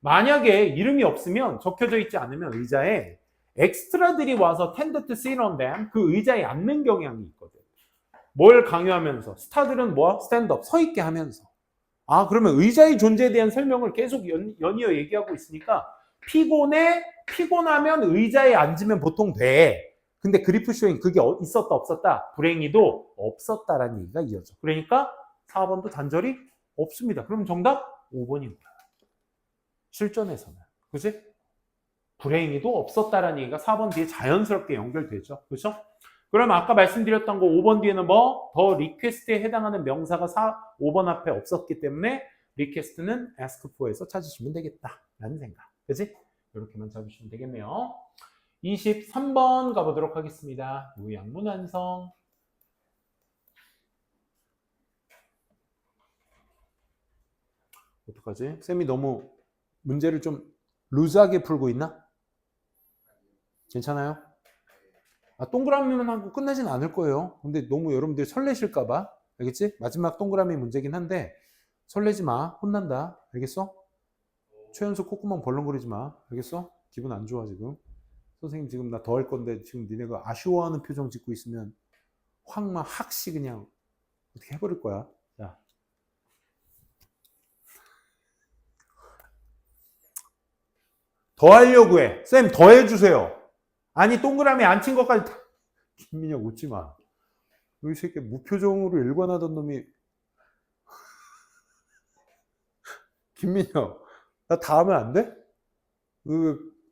Speaker 1: 만약에 이름이 없으면 적혀져 있지 않으면 의자에 엑스트라들이 와서 tend to sit on them 그 의자에 앉는 경향이 있거든. 뭘 강요하면서 스타들은 뭐? 스탠드업 서 있게 하면서 그러면 의자의 존재에 대한 설명을 계속 연이어 얘기하고 있으니까 피곤하면 의자에 앉으면 보통 돼. 근데 그리프 쇼잉 그게 있었다 없었다? 불행히도 없었다라는 얘기가 이어져. 그러니까 4번도 단절이 없습니다. 그럼 정답 5번인 거야. 실전에서는. 그치? 불행히도 없었다라는 얘기가 4번 뒤에 자연스럽게 연결되죠. 그렇죠? 그럼 아까 말씀드렸던 거 5번 뒤에는 뭐? 더 리퀘스트에 해당하는 명사가 5번 앞에 없었기 때문에 리퀘스트는 ask for에서 찾으시면 되겠다 라는 생각. 그치? 이렇게만 잡으시면 되겠네요. 23번 가보도록 하겠습니다. 요양문 완성. 어떡하지? 쌤이 너무 문제를 좀 루즈하게 풀고 있나? 괜찮아요? 동그라미만 하고 끝나진 않을 거예요. 근데 너무 여러분들 설레실까봐. 알겠지? 마지막 동그라미 문제긴 한데 설레지 마. 혼난다. 알겠어? 최연소 콧구멍 벌렁거리지 마. 알겠어? 기분 안 좋아 지금. 선생님 지금 나 더 할 건데 지금 니네가 아쉬워하는 표정 짓고 있으면 확 학시 그냥 어떻게 해버릴 거야. 자. 더 하려고 해. 쌤 더 해주세요. 아니 동그라미 안 친 것까지 다. 김민혁 웃지 마. 이 새끼 무표정으로 일관하던 놈이. 김민혁 나 다 하면 안 돼?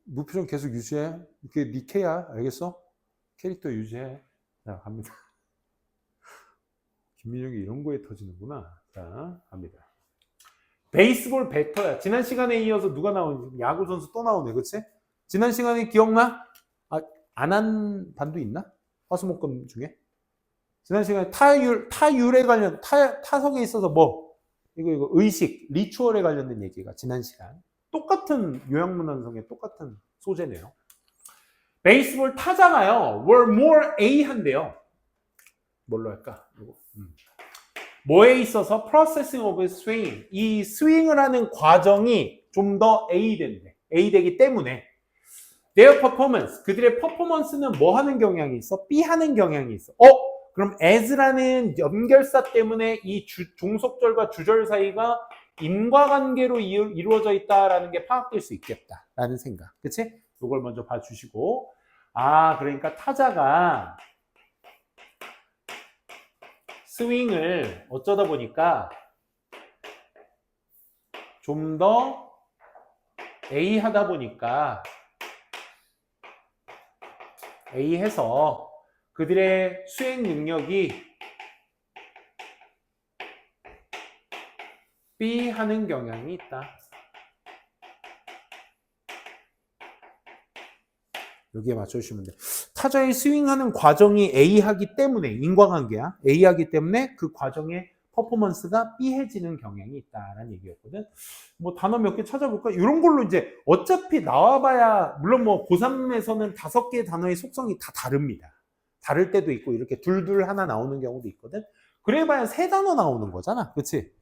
Speaker 1: 무표정 계속 유지해. 이게 니케야. 알겠어? 캐릭터 유지해. 자 갑니다. 김민혁이 이런 거에 터지는구나. 자 갑니다. 베이스볼 배터야. 지난 시간에 이어서 누가 나오는지 야구 선수 또 나오네. 그치? 지난 시간에 기억나? 안 한 반도 있나? 화수목금 중에? 지난 시간에 타율에 관련, 타석에 있어서 뭐, 이거 의식, 리추얼에 관련된 얘기가 지난 시간. 똑같은 요양문헌성의 똑같은 소재네요. 베이스볼 타자가요, were more A 한대요. 뭘로 할까? 이거. 뭐에 있어서 processing of swing, 이 스윙을 하는 과정이 좀 더 A 된대. A 되기 때문에 their performance, 그들의 퍼포먼스는 뭐 하는 경향이 있어? B 하는 경향이 있어. 그럼 as라는 연결사 때문에 이 종속절과 주절 사이가 인과관계로 이루어져 있다라는 게 파악될 수 있겠다라는 생각. 그치? 이걸 먼저 봐주시고. 그러니까 타자가 스윙을 어쩌다 보니까 좀 더 A 하다 보니까 A 해서 그들의 수행 능력이 B 하는 경향이 있다. 여기에 맞춰주시면 돼요. 타자의 스윙하는 과정이 A 하기 때문에, 인과관계야. A 하기 때문에 그 과정의 퍼포먼스가 B해지는 경향이 있다라는 얘기였거든. 뭐 단어 몇 개 찾아볼까? 이런 걸로 이제 어차피 나와봐야, 물론 뭐 고3에서는 5개의 단어의 속성이 다 다릅니다. 다를 때도 있고 이렇게 둘둘 하나 나오는 경우도 있거든. 그래봐야 3단어 나오는 거잖아. 그치?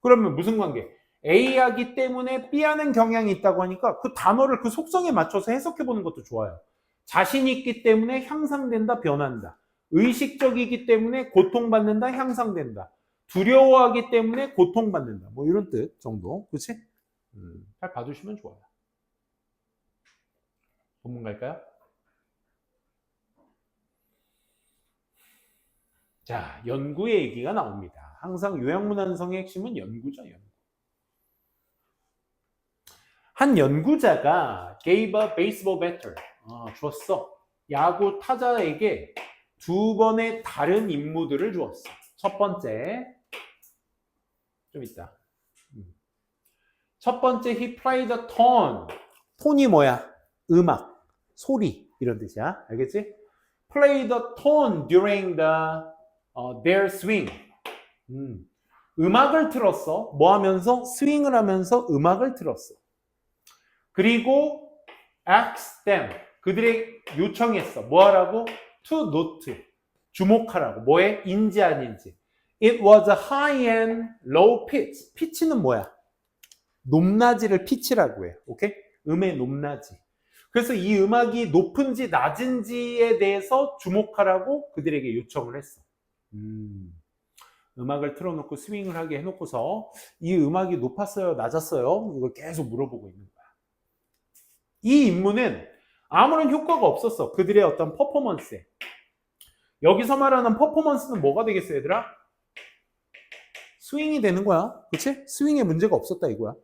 Speaker 1: 그러면 무슨 관계? A 하기 때문에 B 하는 경향이 있다고 하니까 그 단어를 그 속성에 맞춰서 해석해보는 것도 좋아요. 자신 있기 때문에 향상된다, 변한다. 의식적이기 때문에 고통받는다, 향상된다. 두려워하기 때문에 고통받는다. 뭐 이런 뜻 정도. 그치? 잘 봐주시면 좋아요. 본문 갈까요? 자, 연구의 얘기가 나옵니다. 항상 요양문헌성의 핵심은 연구죠, 연구. 한 연구자가 gave a baseball batter, 줬어. 야구 타자에게 2번의 다른 임무들을 주었어. 첫 번째, 좀 있다. 첫 번째, he played a tone. 톤이 뭐야? 음악, 소리 이런 뜻이야. 알겠지? Played a tone during their swing. 음악을 틀었어. 뭐 하면서? 스윙을 하면서 음악을 틀었어. 그리고 asked them. 그들의 요청했어. 뭐 하라고? To note. 주목하라고. 뭐에? 인지 아닌지. It was a high and low pitch. 피치는 뭐야? 높낮이를 피치라고 해요. 오케이? 음의 높낮이. 그래서 이 음악이 높은지 낮은지에 대해서 주목하라고 그들에게 요청을 했어. 음악을 틀어놓고 스윙을 하게 해놓고서 이 음악이 높았어요? 낮았어요? 이걸 계속 물어보고 있는 거야. 이 임무는 아무런 효과가 없었어. 그들의 어떤 퍼포먼스에. 여기서 말하는 퍼포먼스는 뭐가 되겠어, 얘들아? 스윙이 되는 거야. 그치? 스윙에 문제가 없었다 이거야.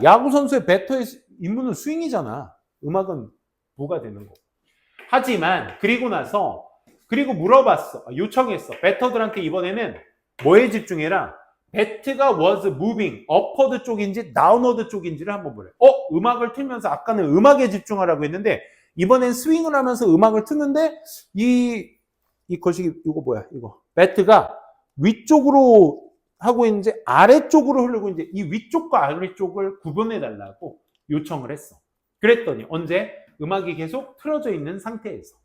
Speaker 1: 야구 선수의 배터의 임무는 스윙이잖아. 음악은 부가 되는 거. 하지만 그리고 나서 그리고 물어봤어. 요청했어. 배터들한테 이번에는 뭐에 집중해라? 배트가 was moving upward 쪽인지 downward 쪽인지를 한번 보래. 음악을 틀면서 아까는 음악에 집중하라고 했는데 이번엔 스윙을 하면서 음악을 트는데 이 거시기 이거 뭐야? 이거 배트가 위쪽으로 하고 있는지 아래쪽으로 흐르고 있는지 이 위쪽과 아래쪽을 구분해 달라고 요청을 했어. 그랬더니 언제? 음악이 계속 틀어져 있는 상태에서.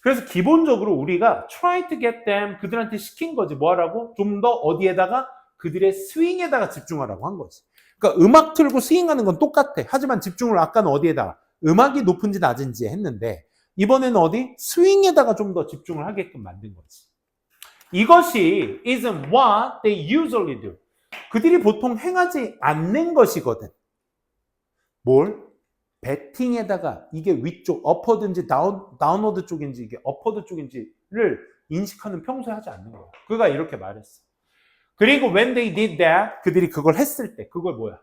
Speaker 1: 그래서 기본적으로 우리가 try to get them 그들한테 시킨 거지. 뭐 하라고? 좀 더 어디에다가? 그들의 스윙에다가 집중하라고 한 거지. 그러니까 음악 틀고 스윙하는 건 똑같아. 하지만 집중을 아까는 어디에다가? 음악이 높은지 낮은지 했는데 이번에는 어디? 스윙에다가 좀 더 집중을 하게끔 만든 거지. 이것이 isn't what they usually do. 그들이 보통 행하지 않는 것이거든. 뭘? 배팅에다가 이게 위쪽, 어퍼든지 다운워드 쪽인지 이게 어퍼드 쪽인지를 인식하는 평소에 하지 않는 거야. 그가 이렇게 말했어. 그리고 when they did that, 그들이 그걸 했을 때, 그걸 뭐야?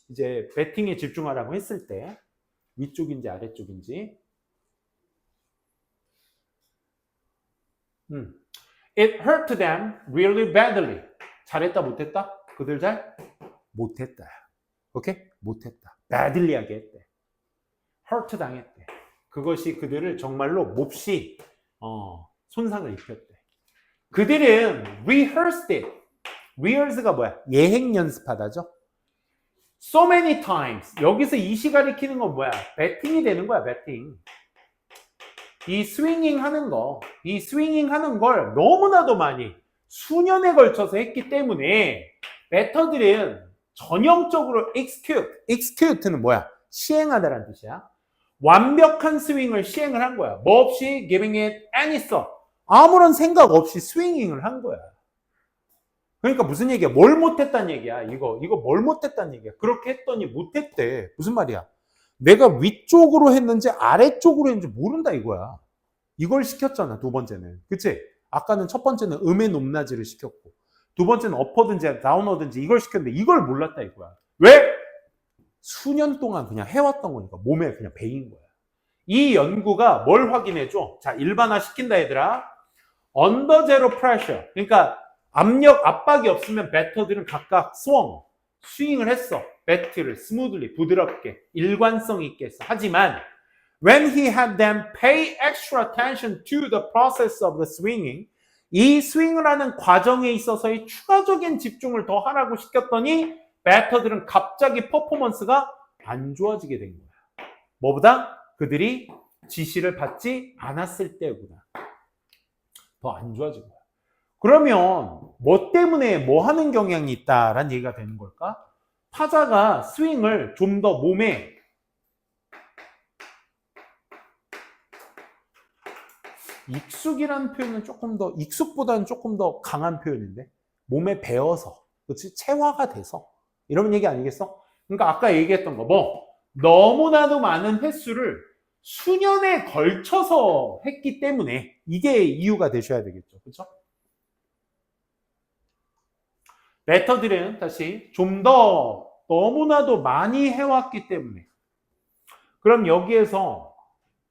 Speaker 1: 이제 배팅에 집중하라고 했을 때 위쪽인지 아래쪽인지 It hurt them really badly. 잘했다 못했다? 그들 잘 못했다. 오케이? 못했다. badly 하게 했대. hurt 당했대. 그것이 그들을 정말로 몹시 손상을 입혔대. 그들은 rehearsed it. rehearse가 뭐야? 예행 연습하다죠. so many times. 여기서 이시 가리키는 건 뭐야? 배팅이 되는 거야, 배팅. 이 스윙잉 하는 걸 너무나도 많이 수년에 걸쳐서 했기 때문에 배터들은 전형적으로 execute는 뭐야? 시행하다라는 뜻이야. 완벽한 스윙을 시행을 한 거야. 뭐 없이 giving it any thought. 아무런 생각 없이 스윙잉을 한 거야. 그러니까 무슨 얘기야? 뭘 못했다는 얘기야. 이거 뭘 못했다는 얘기야. 그렇게 했더니 못했대. 무슨 말이야? 내가 위쪽으로 했는지 아래쪽으로 했는지 모른다 이거야. 이걸 시켰잖아, 두 번째는. 그치? 아까는 첫 번째는 음의 높낮이를 시켰고 두 번째는 어퍼든지 다운어든지 이걸 시켰는데 이걸 몰랐다 이거야. 왜? 수년 동안 그냥 해왔던 거니까 몸에 그냥 배인 거야. 이 연구가 뭘 확인해줘? 자, 일반화 시킨다 얘들아. Under zero pressure. 그러니까 압박이 없으면 배터들은 각각 스윙을 했어. 배트를 스무들리, 부드럽게, 일관성 있게 했어. 하지만 when he had them pay extra attention to the process of the swinging, 이 스윙을 하는 과정에 있어서의 추가적인 집중을 더 하라고 시켰더니 배터들은 갑자기 퍼포먼스가 안 좋아지게 된 거야. 뭐보다? 그들이 지시를 받지 않았을 때구나. 더 안 좋아진 거야. 그러면 뭐 때문에 뭐 하는 경향이 있다라는 얘기가 되는 걸까? 타자가 스윙을 좀 더 몸에 익숙이라는 표현은 익숙보다는 조금 더 강한 표현인데 몸에 배어서, 그렇지? 체화가 돼서 이런 얘기 아니겠어? 그러니까 아까 얘기했던 거 너무나도 많은 횟수를 수년에 걸쳐서 했기 때문에 이게 이유가 되셔야 되겠죠. 그렇죠? 배터들은 다시 좀 더 너무나도 많이 해왔기 때문에 그럼 여기에서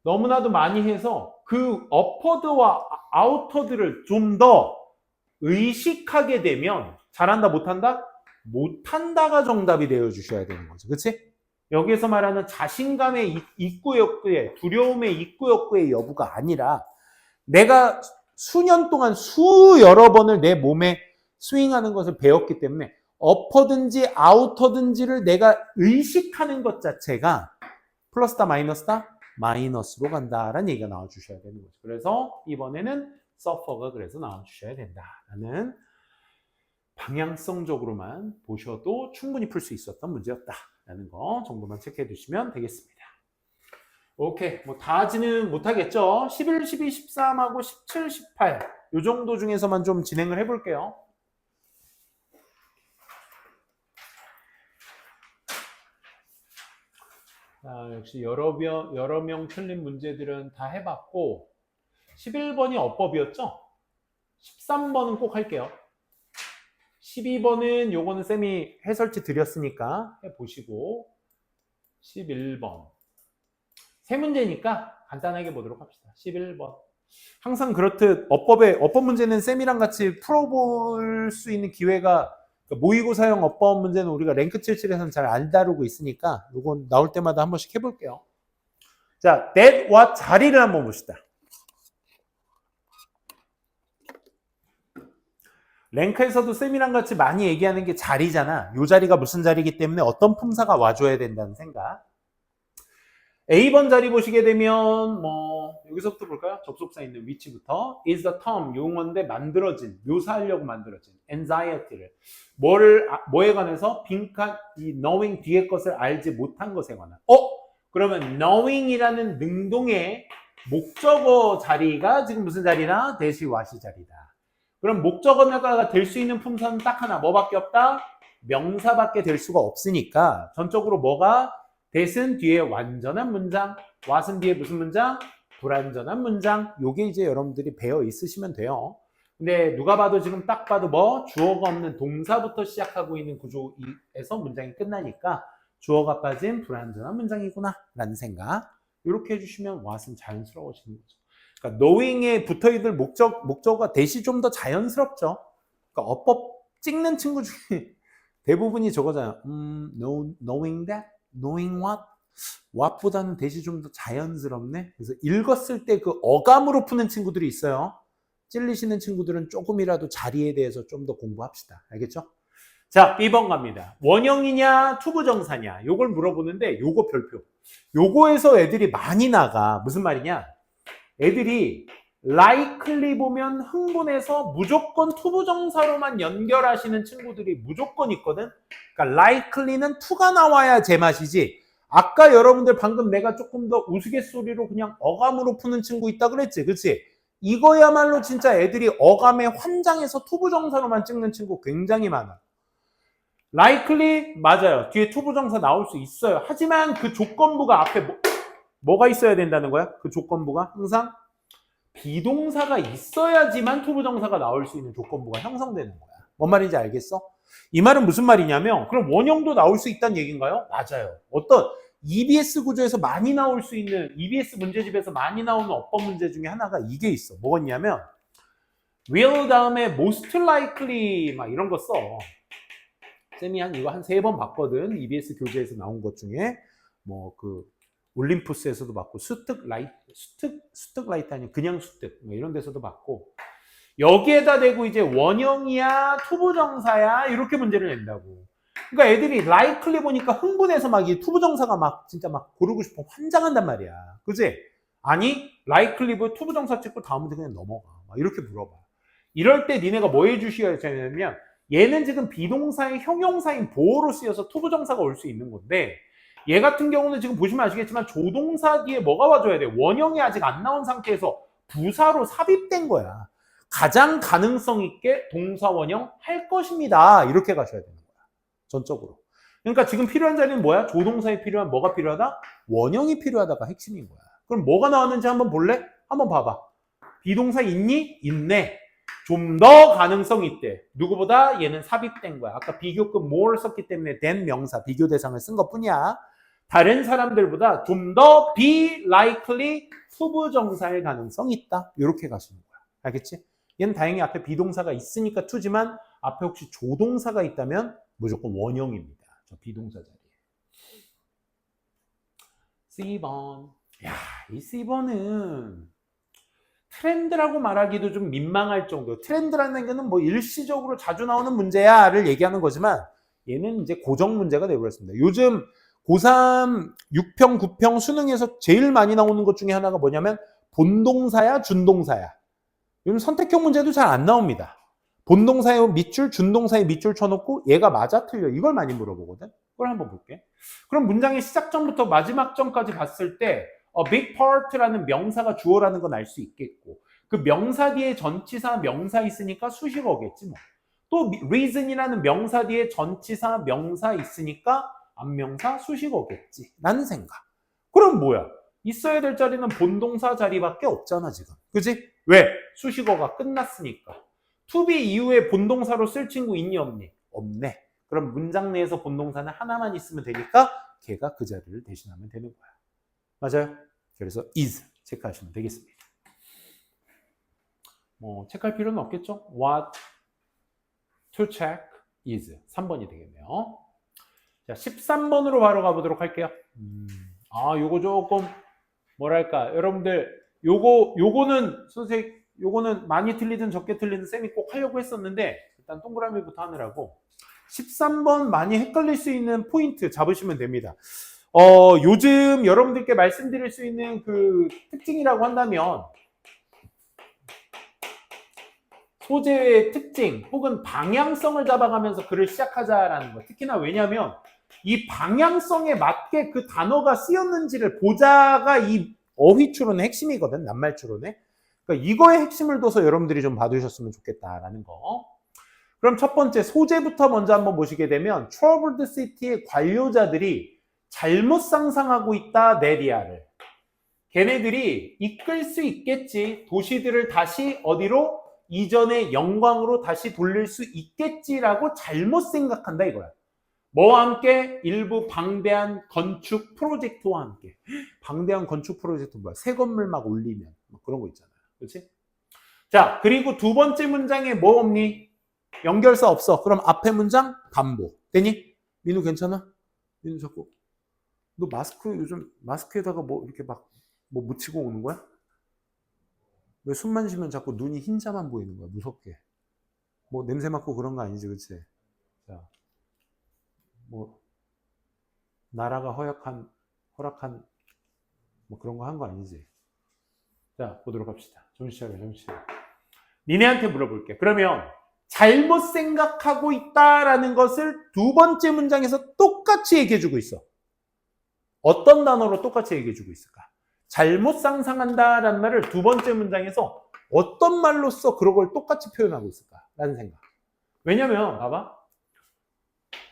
Speaker 1: 너무나도 많이 해서 그 어퍼드와 아우터드를 좀 더 의식하게 되면 잘한다 못한다? 못한다가 정답이 되어주셔야 되는 거죠. 그치? 여기에서 말하는 자신감의 입구 욕구의 두려움의 입구 욕구의 여부가 아니라 내가 수년 동안 여러 번을 내 몸에 스윙하는 것을 배웠기 때문에 어퍼든지 아우터든지를 내가 의식하는 것 자체가 플러스다 마이너스다? 마이너스로 간다라는 얘기가 나와주셔야 되는 거죠. 그래서 이번에는 서퍼가 그래서 나와주셔야 된다라는 방향성적으로만 보셔도 충분히 풀 수 있었던 문제였다라는 거 정도만 체크해 두시면 되겠습니다. 오케이, 뭐 다 하지는 못하겠죠. 11, 12, 13하고 17, 18 이 정도 중에서만 좀 진행을 해볼게요. 자, 역시 여러 명 틀린 문제들은 다 해봤고 11번이 어법이었죠? 13번은 꼭 할게요. 12번은 요거는 쌤이 해설지 드렸으니까 해보시고 11번 세 문제니까 간단하게 보도록 합시다. 11번 항상 그렇듯 어법 문제는 쌤이랑 같이 풀어볼 수 있는 기회가 모의고사형 어법 문제는 우리가 랭크 77에서는 잘 안 다루고 있으니까 이건 나올 때마다 한 번씩 해볼게요. 자, that와 자리를 한번 봅시다. 랭크에서도 쌤이랑 같이 많이 얘기하는 게 자리잖아. 이 자리가 무슨 자리이기 때문에 어떤 품사가 와줘야 된다는 생각. A번 자리 보시게 되면 여기서부터 볼까요? 접속사 있는 위치부터 is the term 용어인데 만들어진 묘사하려고 만들어진 anxiety를 뭐에 관해서 빈칸 이 knowing 뒤에 것을 알지 못한 것에 관한 그러면 knowing이라는 능동의 목적어 자리가 지금 무슨 자리나 대시 와시 자리다. 그럼 목적어가 될 수 있는 품사는 딱 하나 뭐밖에 없다? 명사밖에 될 수가 없으니까 전적으로 뭐가 that은 뒤에 완전한 문장, what은 뒤에 무슨 문장? 불완전한 문장. 요게 이제 여러분들이 배워 있으시면 돼요. 근데 누가 봐도 지금 딱 봐도 주어가 없는 동사부터 시작하고 있는 구조에서 문장이 끝나니까 주어가 빠진 불완전한 문장이구나 라는 생각. 이렇게 해주시면 what은 자연스러워지는 거죠. 그러니까 knowing에 붙어있는 목적어가 that이 좀 더 자연스럽죠. 그러니까 어법 찍는 친구 중에 대부분이 저거잖아요. knowing that? knowing what? what보다는 that이 좀 더 자연스럽네. 그래서 읽었을 때 그 어감으로 푸는 친구들이 있어요. 찔리시는 친구들은 조금이라도 자리에 대해서 좀 더 공부합시다. 알겠죠? 자, B번 갑니다. 원형이냐 투부정사냐 요걸 물어보는데 요거 별표. 요거에서 애들이 많이 나가. 무슨 말이냐? 애들이 likely 보면 흥분해서 무조건 투부정사로만 연결하시는 친구들이 무조건 있거든. 그러니까 likely는 to가 나와야 제맛이지. 아까 여러분들 방금 내가 조금 더 우스갯소리로 그냥 어감으로 푸는 친구 있다 그랬지, 그렇지? 이거야말로 진짜 애들이 어감에 환장해서 투부정사로만 찍는 친구 굉장히 많아. likely 맞아요. 뒤에 투부정사 나올 수 있어요. 하지만 그 조건부가 앞에 뭐가 있어야 된다는 거야? 그 조건부가 항상 비동사가 있어야지만 투부정사가 나올 수 있는 조건부가 형성되는 거야. 뭔 말인지 알겠어? 이 말은 무슨 말이냐면 그럼 원형도 나올 수 있다는 얘기인가요? 맞아요. 어떤 EBS 구조에서 많이 나올 수 있는 EBS 문제집에서 많이 나오는 어법 문제 중에 하나가 이게 있어. 뭐였냐면 will 다음에 most likely 막 이런 거 써. 쌤이 이거 한 3번 봤거든. EBS 교재에서 나온 것 중에 올림푸스에서도 봤고 수특 라이트 아니면 그냥 수특 이런 데서도 봤고 여기에다 대고 이제 원형이야 투부정사야 이렇게 문제를 낸다고. 그러니까 애들이 likely 보니까 흥분해서 막 이 투부정사가 진짜 고르고 싶어 환장한단 말이야. 그지? 아니 likely 보 투부정사 찍고 다음부터 그냥 넘어가. 막 이렇게 물어봐. 이럴 때 니네가 뭐 해주셔야 되냐면 얘는 지금 비동사의 형용사인 보어로 쓰여서 투부정사가 올 수 있는 건데 얘 같은 경우는 지금 보시면 아시겠지만 조동사 뒤에 뭐가 와줘야 돼? 원형이 아직 안 나온 상태에서 부사로 삽입된 거야. 가장 가능성 있게 동사 원형 할 것입니다. 이렇게 가셔야 되는 거야. 전적으로. 그러니까 지금 필요한 자리는 뭐야? 조동사에 필요한 뭐가 필요하다? 원형이 필요하다가 핵심인 거야. 그럼 뭐가 나왔는지 한번 볼래? 한번 봐봐. 비동사 있니? 있네. 좀 더 가능성 있대. 누구보다 얘는 삽입된 거야. 아까 비교급 more 썼기 때문에 than 명사, 비교 대상을 쓴 것뿐이야. 다른 사람들보다 좀 더 be likely 투부정사일 가능성이 있다. 이렇게 가시는 거야. 알겠지? 얘는 다행히 앞에 비동사가 있으니까 to지만 앞에 혹시 조동사가 있다면 무조건 원형입니다. 저 비동사 자리에. C번. 야, 이 C번은 트렌드라고 말하기도 좀 민망할 정도. 트렌드라는 거는 일시적으로 자주 나오는 문제야를 얘기하는 거지만 얘는 이제 고정 문제가 되어버렸습니다. 요즘 고3 6평, 9평 수능에서 제일 많이 나오는 것 중에 하나가 뭐냐면 본동사야, 준동사야. 요즘 선택형 문제도 잘 안 나옵니다. 본동사의 밑줄, 준동사의 밑줄 쳐놓고 얘가 맞아, 틀려. 이걸 많이 물어보거든. 그걸 한번 볼게. 그럼 문장의 시작점부터 마지막 점까지 봤을 때 a big part라는 명사가 주어라는 건 알 수 있겠고 그 명사 뒤에 전치사, 명사 있으니까 수식어겠지 뭐. 또 reason이라는 명사 뒤에 전치사, 명사 있으니까 안명사, 수식어겠지 라는 생각. 그럼 뭐야? 있어야 될 자리는 본동사 자리밖에 없잖아 지금. 그지? 왜? 수식어가 끝났으니까. to be 이후에 본동사로 쓸 친구 있니 없니? 없네. 그럼 문장 내에서 본동사는 하나만 있으면 되니까 걔가 그 자리를 대신하면 되는 거야. 맞아요? 그래서 is 체크하시면 되겠습니다. 뭐 체크할 필요는 없겠죠? What to check is 3번이 되겠네요. 자, 13번으로 바로 가보도록 할게요. 요거 조금 뭐랄까 여러분들 요거는 선생님 요거는 많이 틀리든 적게 틀리든 쌤이 꼭 하려고 했었는데 일단 동그라미부터 하느라고 13번 많이 헷갈릴 수 있는 포인트 잡으시면 됩니다. 요즘 여러분들께 말씀드릴 수 있는 그 특징이라고 한다면 소재의 특징 혹은 방향성을 잡아가면서 글을 시작하자라는 거. 특히나 왜냐하면 이 방향성에 맞게 그 단어가 쓰였는지를 보자가 이 어휘 추론의 핵심이거든. 낱말 추론의. 그러니까 이거의 핵심을 둬서 여러분들이 좀 봐두셨으면 좋겠다라는 거. 그럼 첫 번째 소재부터 먼저 한번 보시게 되면 Troubled City의 관료자들이 잘못 상상하고 있다 네리아를. 걔네들이 이끌 수 있겠지. 도시들을 다시 어디로? 이전의 영광으로 다시 돌릴 수 있겠지라고 잘못 생각한다 이거야. 뭐와 함께? 일부 방대한 건축 프로젝트와 함께. 방대한 건축 프로젝트 뭐야? 새 건물 막 올리면 뭐 그런 거 있잖아요. 그렇지? 자, 그리고 두 번째 문장에 뭐 없니? 연결사 없어. 그럼 앞에 문장 담보. 되니? 민우 괜찮아? 민우 자꾸 너 마스크 요즘 마스크에다가 뭐 이렇게 막 뭐 묻히고 오는 거야? 왜 숨만 쉬면 자꾸 눈이 흰자만 보이는 거야? 무섭게. 뭐 냄새 맡고 그런 거 아니지, 그치? 자, 뭐 나라가 허락한 뭐 그런 거 한 거 아니지? 자, 보도록 합시다. 정신 차려, 정신 차려. 니네한테 물어볼게. 그러면 잘못 생각하고 있다라는 것을 두 번째 문장에서 똑같이 얘기해주고 있어. 어떤 단어로 똑같이 얘기해주고 있을까? 잘못 상상한다라는 말을 두 번째 문장에서 어떤 말로써 그런 걸 똑같이 표현하고 있을까라는 생각. 왜냐면 봐봐.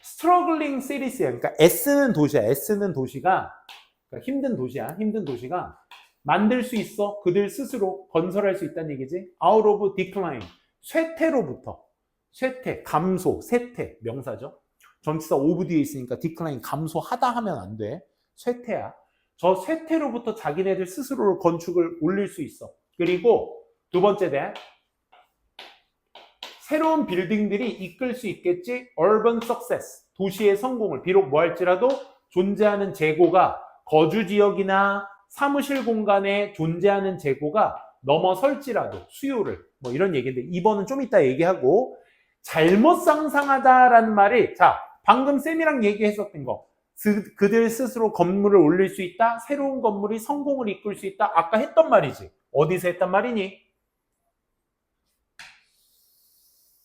Speaker 1: Struggling cities야. 그러니까 애쓰는 도시야. 애쓰는 도시가 그러니까 힘든 도시야. 힘든 도시가 만들 수 있어. 그들 스스로 건설할 수 있다는 얘기지. Out of decline. 쇠퇴로부터. 쇠퇴, 감소, 쇠퇴. 명사죠. 전치사 of 뒤에 있으니까 decline, 감소하다 하면 안 돼. 쇠퇴야. 저 쇠퇴로부터 자기네들 스스로 건축을 올릴 수 있어. 그리고 두 번째 대 새로운 빌딩들이 이끌 수 있겠지. Urban success. 도시의 성공을 비록 뭐 할지라도 존재하는 재고가 거주 지역이나 사무실 공간에 존재하는 재고가 넘어설지라도 수요를 뭐 이런 얘기인데 이번은 좀 이따 얘기하고 잘못 상상하다라는 말이 자 방금 쌤이랑 얘기했었던 거 그들 스스로 건물을 올릴 수 있다. 새로운 건물이 성공을 이끌 수 있다. 아까 했던 말이지. 어디서 했단 말이니?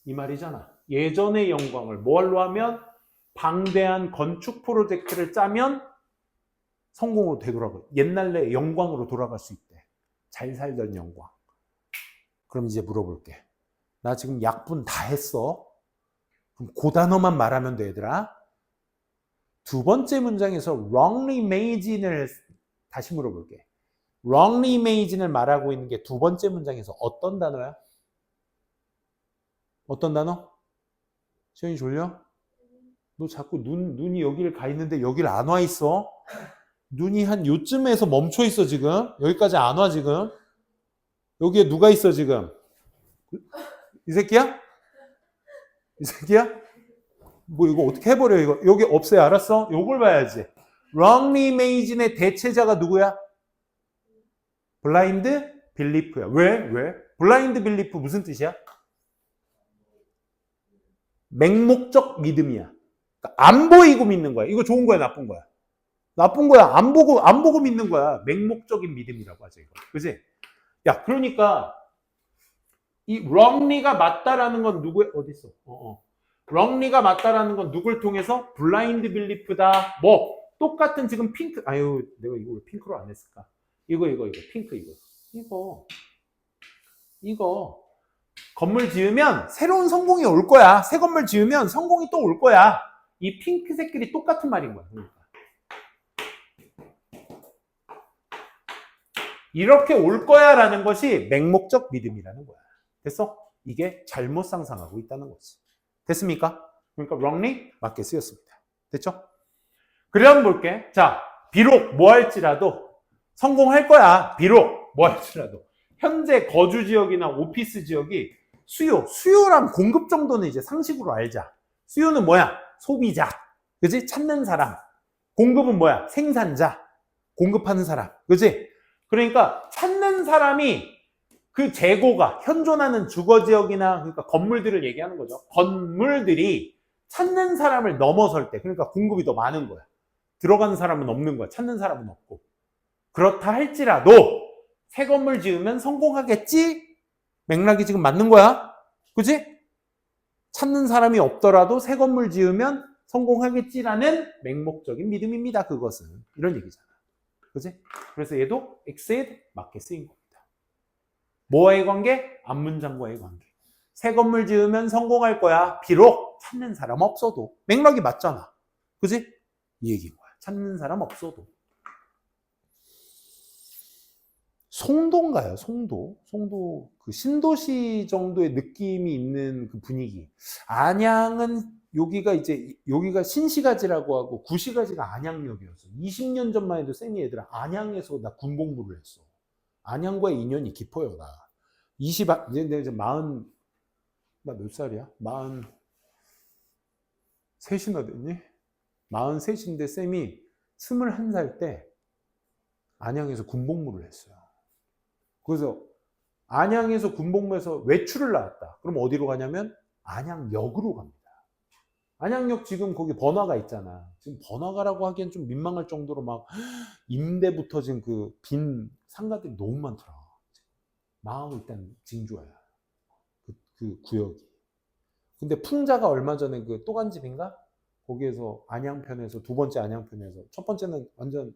Speaker 1: 이 말이잖아. 예전의 영광을 뭘로 하면 방대한 건축 프로젝트를 짜면 성공으로 되돌아가. 옛날의 영광으로 돌아갈 수 있대. 잘 살던 영광. 그럼 이제 물어볼게. 나 지금 약분 다 했어. 그럼 그 단어만 말하면 돼, 얘들아. 두 번째 문장에서 wrongly made인을 다시 물어볼게. wrongly made인을 말하고 있는 게 두 번째 문장에서 어떤 단어야? 어떤 단어? 시연이 졸려? 너 자꾸 눈이 여기를 가 있는데 여기를 안 와 있어? 눈이 한 요쯤에서 멈춰 있어 지금. 여기까지 안 와 지금. 여기에 누가 있어 지금? 이 새끼야? 이 새끼야? 뭐 이거 어떻게 해버려 이거. 여기 없애요. 알았어? 요걸 봐야지. wrongly made인의 대체자가 누구야? blind belief야. 왜? blind belief 무슨 뜻이야? 맹목적 믿음이야. 그러니까 안 보이고 믿는 거야. 이거 좋은 거야, 나쁜 거야? 나쁜 거야. 안 보고 믿는 거야. 맹목적인 믿음이라고 하죠, 이거. 그지? 야, 그러니까 이 wrongly가 맞다라는 건 누구의 어디 있어? wrongly가 맞다라는 건 누굴 통해서? blind belief다. 뭐 똑같은 지금 핑크. 아유, 내가 이거 왜 핑크로 안 했을까? 이거 핑크 이거 건물 지으면 새로운 성공이 올 거야. 새 건물 지으면 성공이 또 올 거야. 이 핑크색끼리 똑같은 말인 거야. 그러니까. 이렇게 올 거야 라는 것이 맹목적 믿음이라는 거야. 됐어? 이게 잘못 상상하고 있다는 거지. 됐습니까? 그러니까 wrongly 맞게 쓰였습니다. 됐죠? 그럼 볼게. 자, 비록 뭐 할지라도 성공할 거야. 비록 뭐 할지라도. 현재 거주 지역이나 오피스 지역이 수요랑 공급 정도는 이제 상식으로 알자. 수요는 뭐야? 소비자. 그지? 찾는 사람. 공급은 뭐야? 생산자. 공급하는 사람. 그지? 그러니까 찾는 사람이 그 재고가 현존하는 주거 지역이나 그러니까 건물들을 얘기하는 거죠. 건물들이 찾는 사람을 넘어설 때, 그러니까 공급이 더 많은 거야. 들어가는 사람은 없는 거야. 찾는 사람은 없고. 그렇다 할지라도 새 건물 지으면 성공하겠지? 맥락이 지금 맞는 거야. 그지? 찾는 사람이 없더라도 새 건물 지으면 성공하겠지라는 맹목적인 믿음입니다. 그것은. 이런 얘기잖아. 그지? 그래서 얘도 exceed 맞게 쓰인 겁니다. 뭐와의 관계? 앞문장과의 관계. 새 건물 지으면 성공할 거야. 비록 찾는 사람 없어도. 맥락이 맞잖아. 그지? 이 얘기인 거야. 찾는 사람 없어도. 송도인가요? 송도 그 신도시 정도의 느낌이 있는 그 분위기. 안양은 여기가 신시가지라고 하고 구시가지가 안양역이었어. 20년 전만 해도 쌤이 얘들아 안양에서 나 군복무를 했어. 안양과의 인연이 깊어요. 나 이제 내가 나 몇 살이야? 43이나 됐니? 43인데 쌤이 21살 때 안양에서 군복무를 했어요. 그래서 안양에서 군복무해서 외출을 나왔다. 그럼 어디로 가냐면 안양역으로 갑니다. 안양역 지금 거기 번화가 있잖아. 지금 번화가라고 하기엔 좀 민망할 정도로 막 임대부터 지금 그 빈 상가들이 너무 많더라. 마음이 일단 징조야. 그 구역이. 근데 풍자가 얼마 전에 그 또간집인가? 거기에서 안양편에서 두 번째 안양편에서 첫 번째는 완전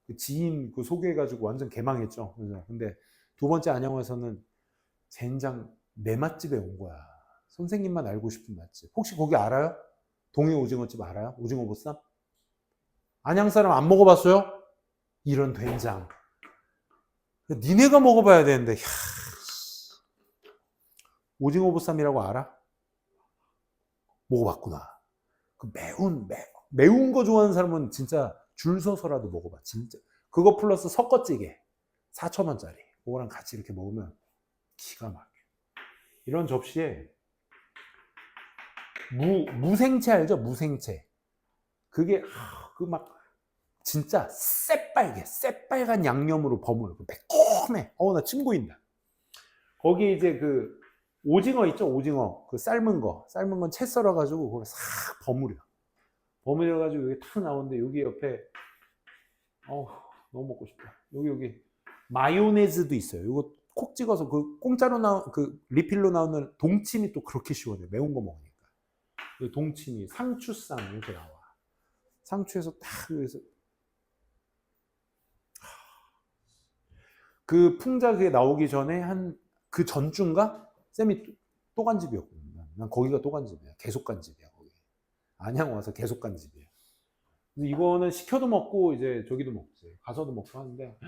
Speaker 1: 그 지인 그 소개해가지고 완전 개망했죠. 근데 두 번째 안양에서는 젠장 내 맛집에 온 거야. 선생님만 알고 싶은 맛집. 혹시 거기 알아요? 동해 오징어집 알아요? 오징어 보쌈? 안양 사람 안 먹어봤어요? 이런 된장. 니네가 먹어봐야 되는데. 오징어 보쌈이라고 알아? 먹어봤구나. 그 매운 거 좋아하는 사람은 진짜 줄 서서라도 먹어봐. 진짜. 그거 플러스 섞어찌개 4,000원짜리. 그거랑 같이 이렇게 먹으면 기가 막혀. 이런 접시에 무생채 알죠? 무생채. 그게 그 막 진짜 새빨간 양념으로 버무려. 매콤해. 나 침 고인다. 거기 이제 그 오징어 있죠? 오징어. 그 삶은 건 채 썰어가지고 그걸 싹 버무려가지고 여기 탁 나오는데 여기 옆에 너무 먹고 싶다. 여기 마요네즈도 있어요. 이거 콕 찍어서 그 공짜로 그 리필로 나오는 동치미 또 그렇게 시원해. 매운 거 먹으니까. 동치미, 상추쌈 이렇게 나와. 상추에서 딱 여기서 그 풍자 그게 나오기 전에 한 그 전주인가? 쌤이 또 간 집이었거든요. 난 거기가 또 간 집이야. 계속 간 집이야. 거기. 안양 와서 계속 간 집이야. 이거는 시켜도 먹고 이제 저기도 먹지. 가서도 먹고 하는데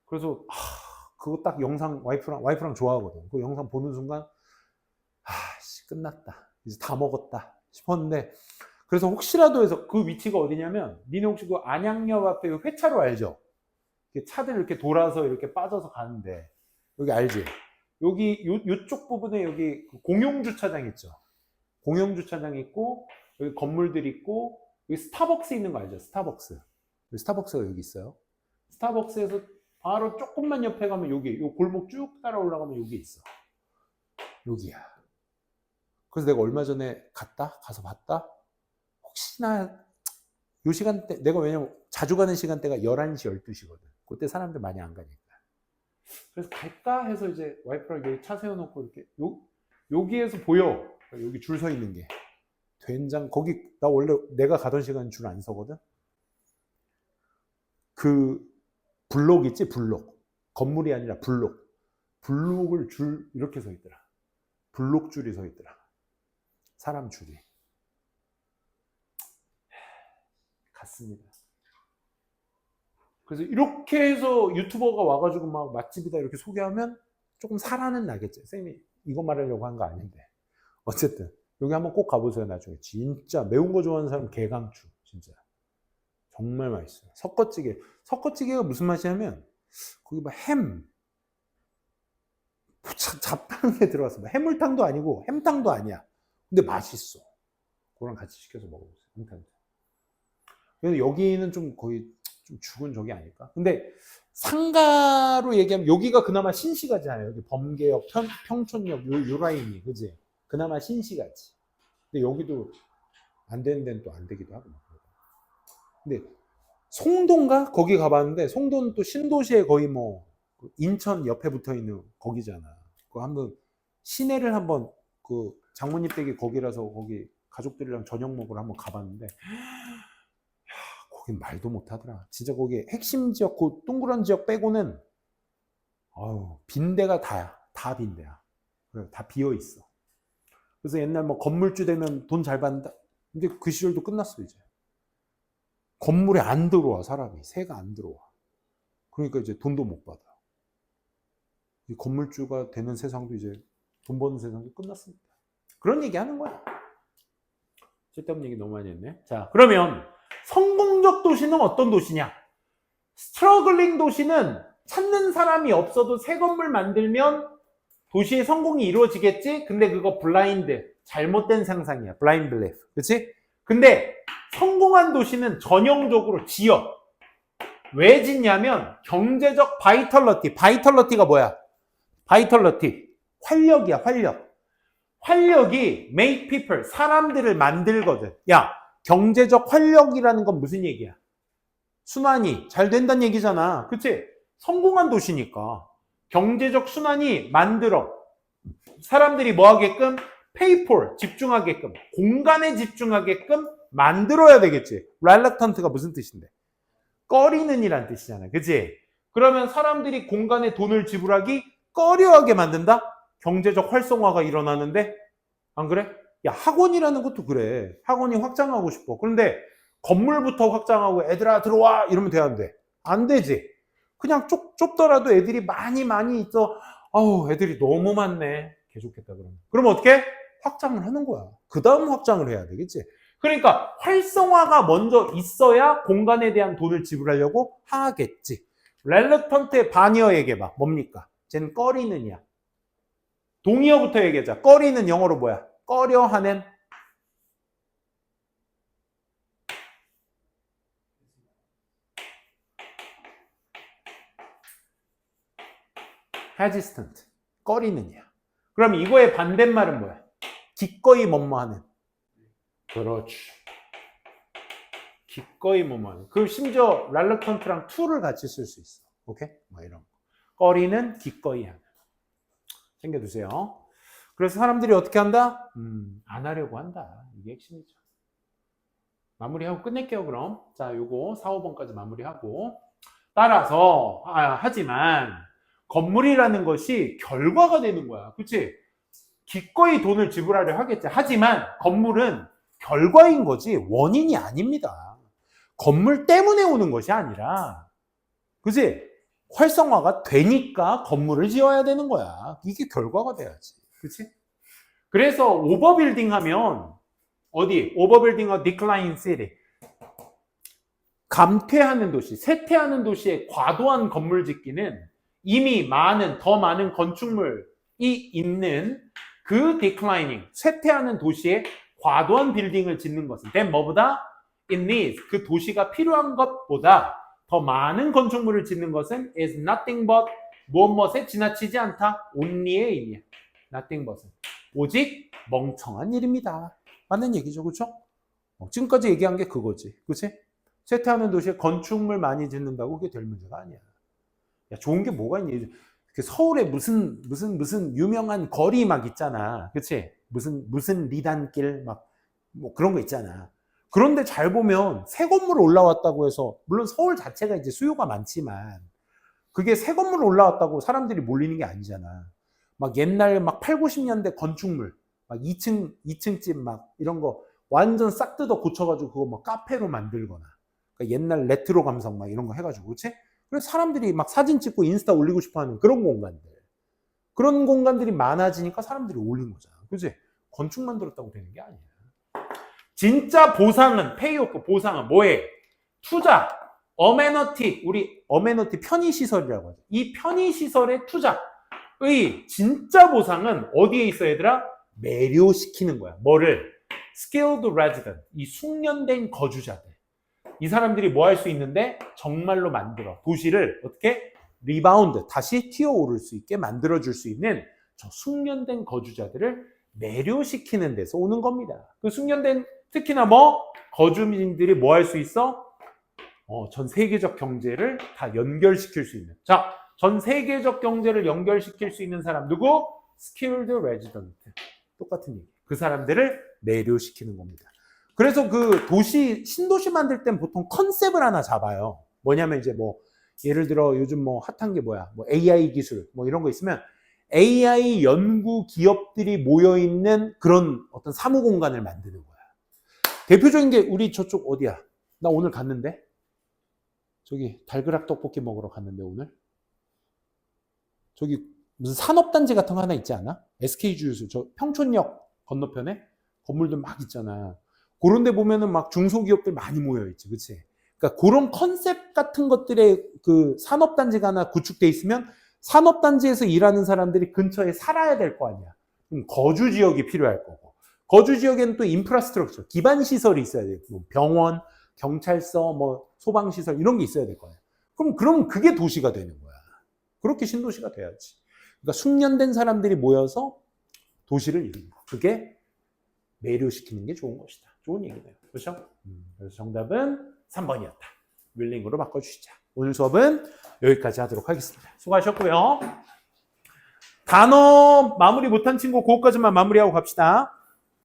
Speaker 1: 그래서 그거 딱 영상 와이프랑 좋아하거든. 그 영상 보는 순간 끝났다. 이제 다 먹었다 싶었는데 그래서 혹시라도 해서 그 위치가 어디냐면 니네 혹시 그 안양역 앞에 회차로 알죠? 차들 이렇게 돌아서 이렇게 빠져서 가는데 여기 알지? 여기 요쪽 부분에 여기 공용 주차장 있죠? 공용 주차장 있고 여기 건물들 있고 여기 스타벅스 있는 거 알죠? 스타벅스. 스타벅스가 여기 있어요. 스타벅스에서 바로 조금만 옆에 가면 여기 요 골목 쭉 따라 올라가면 여기 있어. 여기야. 그래서 내가 얼마 전에 가서 봤다. 혹시나 요 시간대 내가 왜냐면 자주 가는 시간대가 11시 12시거든. 그때 사람들 많이 안 가니까. 그래서 갈까 해서 이제 와이프랑 여기 차 세워놓고 이렇게 여기에서 보여. 여기 줄 서 있는 게 된장 거기 나 원래 내가 가던 시간 줄 안 서거든. 그 블록 있지 블록 건물이 아니라 블록을 줄 이렇게 서 있더라. 블록 줄이 서 있더라. 사람 줄이. 갔습니다. 그래서 이렇게 해서 유튜버가 와가지고 막 맛집이다 이렇게 소개하면 조금 살아는 나겠죠. 쌤이 이거 말하려고 한 거 아닌데. 어쨌든 여기 한번 꼭 가보세요. 나중에 진짜 매운 거 좋아하는 사람 개강추. 진짜 정말 맛있어요. 섞어찌개가 무슨 맛이냐면 거기 막 잡다한 게 들어갔어. 해물탕도 아니고 햄탕도 아니야. 근데 맛있어. 그거랑 같이 시켜서 먹어보세요. 햄탕. 그래서 여기는 좀 거의 좀 죽은 적이 아닐까. 근데 상가로 얘기하면 여기가 그나마 신시가잖아요. 여기 범계역, 평촌역 요 라인이, 그지? 그나마 신시가지. 근데 여기도 안 되는 데는 또 안 되기도 하고. 근데 송도인가? 거기 가봤는데 송도는 또 신도시에 거의 뭐 인천 옆에 붙어 있는 거기잖아. 그 한번 시내를 한번 그 장모님 댁이 거기라서 거기 가족들이랑 저녁 먹으러 한번 가봤는데 야, 거긴 말도 못하더라. 진짜 거기 핵심 지역, 그 동그란 지역 빼고는 아유, 빈대가 다야. 다 빈대야. 그래, 다 비어 있어. 그래서 옛날 뭐 건물주 되면 돈 잘 받는다. 근데 그 시절도 끝났어 이제. 건물에 안 들어와 사람이. 새가 안 들어와. 그러니까 이제 돈도 못 받아. 이 건물주가 되는 세상도 이제 돈 버는 세상도 끝났습니다. 그런 얘기 하는 거야. 쓸데없는 얘기 너무 많이 했네. 자, 그러면 성공적 도시는 어떤 도시냐? 스트러글링 도시는 찾는 사람이 없어도 새 건물 만들면 도시의 성공이 이루어지겠지? 근데 그거 블라인드, 잘못된 상상이야. 블라인드 빌리프. 그치? 근데 성공한 도시는 전형적으로 지어. 왜 짓냐면 경제적 바이털러티. 바이털러티가 뭐야? 바이털러티. 활력이야, 활력. 활력이 make people, 사람들을 만들거든. 야, 경제적 활력이라는 건 무슨 얘기야? 순환이 잘 된다는 얘기잖아. 그치? 성공한 도시니까. 경제적 순환이 만들어. 사람들이 뭐 하게끔? pay for, 집중하게끔. 공간에 집중하게끔 만들어야 되겠지. reluctant가 무슨 뜻인데? 꺼리는 이란 뜻이잖아. 그치? 그러면 사람들이 공간에 돈을 지불하기 꺼려하게 만든다? 경제적 활성화가 일어나는데? 안 그래? 야, 학원이라는 것도 그래. 학원이 확장하고 싶어. 그런데 건물부터 확장하고 애들아 들어와 이러면 돼야 안 돼? 안 되지. 그냥 좁더라도 애들이 많이 있어. 아우, 애들이 너무 많네. 개 좋겠다 그러면. 그럼 어떻게? 확장을 하는 거야. 그 다음 확장을 해야 되겠지. 그러니까 활성화가 먼저 있어야 공간에 대한 돈을 지불하려고 하겠지. 렐러턴트의 반이어 얘기해봐. 뭡니까? 쟤는 꺼리는이야. 동의어부터 얘기하자. 꺼리는 영어로 뭐야? 꺼려하는. hesitant. 꺼리는이야. 그럼 이거의 반대말은 뭐야? 기꺼이 뭐뭐하는. 그렇지. 기꺼이 뭐뭐하는. 그 심지어 랄러컨트랑 to를 같이 쓸 수 있어. 오케이? 뭐 이런 거. 꺼리는 기꺼이 하는. 챙겨두세요. 그래서 사람들이 어떻게 한다? 안 하려고 한다. 이게 핵심이죠. 마무리하고 끝낼게요, 그럼. 자, 요거 4, 5번까지 마무리하고. 따라서, 하지만, 건물이라는 것이 결과가 되는 거야. 그치? 기꺼이 돈을 지불하려 하겠지. 하지만, 건물은 결과인 거지, 원인이 아닙니다. 건물 때문에 오는 것이 아니라, 그치? 활성화가 되니까 건물을 지어야 되는 거야. 이게 결과가 돼야지. 그치? 그래서 오버빌딩 하면 어디? 오버빌딩과 디클라인 시티. 감퇴하는 도시, 쇠퇴하는 도시에 과도한 건물 짓기는 이미 더 많은 건축물이 있는 그 디클라이닝, 쇠퇴하는 도시에 과도한 빌딩을 짓는 것은 then 뭐보다? It needs, 그 도시가 필요한 것보다 더 많은 건축물을 짓는 것은 is nothing but 무엇에 지나치지 않다. only의 의미야. nothing but은 오직 멍청한 일입니다. 맞는 얘기죠. 그렇죠? 지금까지 얘기한 게 그거지. 그렇지? 쇠퇴하는 도시에 건축물 많이 짓는다고 그게 될 문제가 아니야. 야, 좋은 게 뭐가 있니? 서울에 무슨 유명한 거리 막 있잖아. 그렇지? 무슨 리단길 막 뭐 그런 거 있잖아. 그런데 잘 보면 새 건물 올라왔다고 해서 물론 서울 자체가 이제 수요가 많지만 그게 새 건물 올라왔다고 사람들이 몰리는 게 아니잖아. 막 옛날 막 8, 90년대 건축물 막 2층집 막 이런 거 완전 싹 뜯어 고쳐가지고 그거 막 카페로 만들거나 그러니까 옛날 레트로 감성 막 이런 거 해가지고 그렇지? 그래서 사람들이 막 사진 찍고 인스타 올리고 싶어하는 그런 공간들이 많아지니까 사람들이 올린 거잖아. 그렇지? 건축 만들었다고 되는 게 아니야. 진짜 보상은 페이오프 보상은 뭐해? 투자, 어메너티, 우리 어메너티 편의시설이라고 하죠. 이 편의시설의 투자, 진짜 보상은 어디에 있어 얘들아? 매료시키는 거야. 뭐를? skilled resident, 이 숙련된 거주자들. 이 사람들이 뭐 할 수 있는데 정말로 만들어. 도시를 어떻게? 리바운드, 다시 튀어오를 수 있게 만들어줄 수 있는 저 숙련된 거주자들을 매료시키는 데서 오는 겁니다. 그 숙련된, 특히나 뭐? 거주민들이 뭐 할 수 있어? 전 세계적 경제를 다 연결시킬 수 있는. 자, 전 세계적 경제를 연결시킬 수 있는 사람 누구? skilled resident. 똑같은 얘기. 그 사람들을 매료시키는 겁니다. 그래서 그 도시, 신도시 만들 땐 보통 컨셉을 하나 잡아요. 뭐냐면 이제 뭐 예를 들어 요즘 뭐 핫한 게 뭐야? 뭐 AI 기술 뭐 이런 거 있으면 AI 연구 기업들이 모여 있는 그런 어떤 사무 공간을 만드는 거야. 대표적인 게 우리 저쪽 어디야? 나 오늘 갔는데 저기 달그락 떡볶이 먹으러 갔는데 오늘 저기 무슨 산업단지 같은 거 하나 있지 않아? SK주유소 저 평촌역 건너편에 건물들 막 있잖아. 그런 데 보면은 막 중소기업들 많이 모여 있지, 그치? 그러니까 그런 컨셉 같은 것들의 그 산업단지가 하나 구축돼 있으면 산업단지에서 일하는 사람들이 근처에 살아야 될 거 아니야. 그럼 거주 지역이 필요할 거고. 거주 지역에는 또 인프라스트럭처, 기반 시설이 있어야 돼. 뭐 병원, 경찰서, 뭐 소방시설 이런 게 있어야 될 거야. 그럼 그게 도시가 되는 거야. 그렇게 신도시가 돼야지. 그러니까 숙련된 사람들이 모여서 도시를 이룬다. 그게 매료시키는 게 좋은 것이다. 좋은 얘기네요. 그렇죠? 그래서 정답은 3번이었다. 윌링으로 바꿔주시자. 오늘 수업은 여기까지 하도록 하겠습니다. 수고하셨고요. 단어 마무리 못한 친구 그거까지만 마무리하고 갑시다.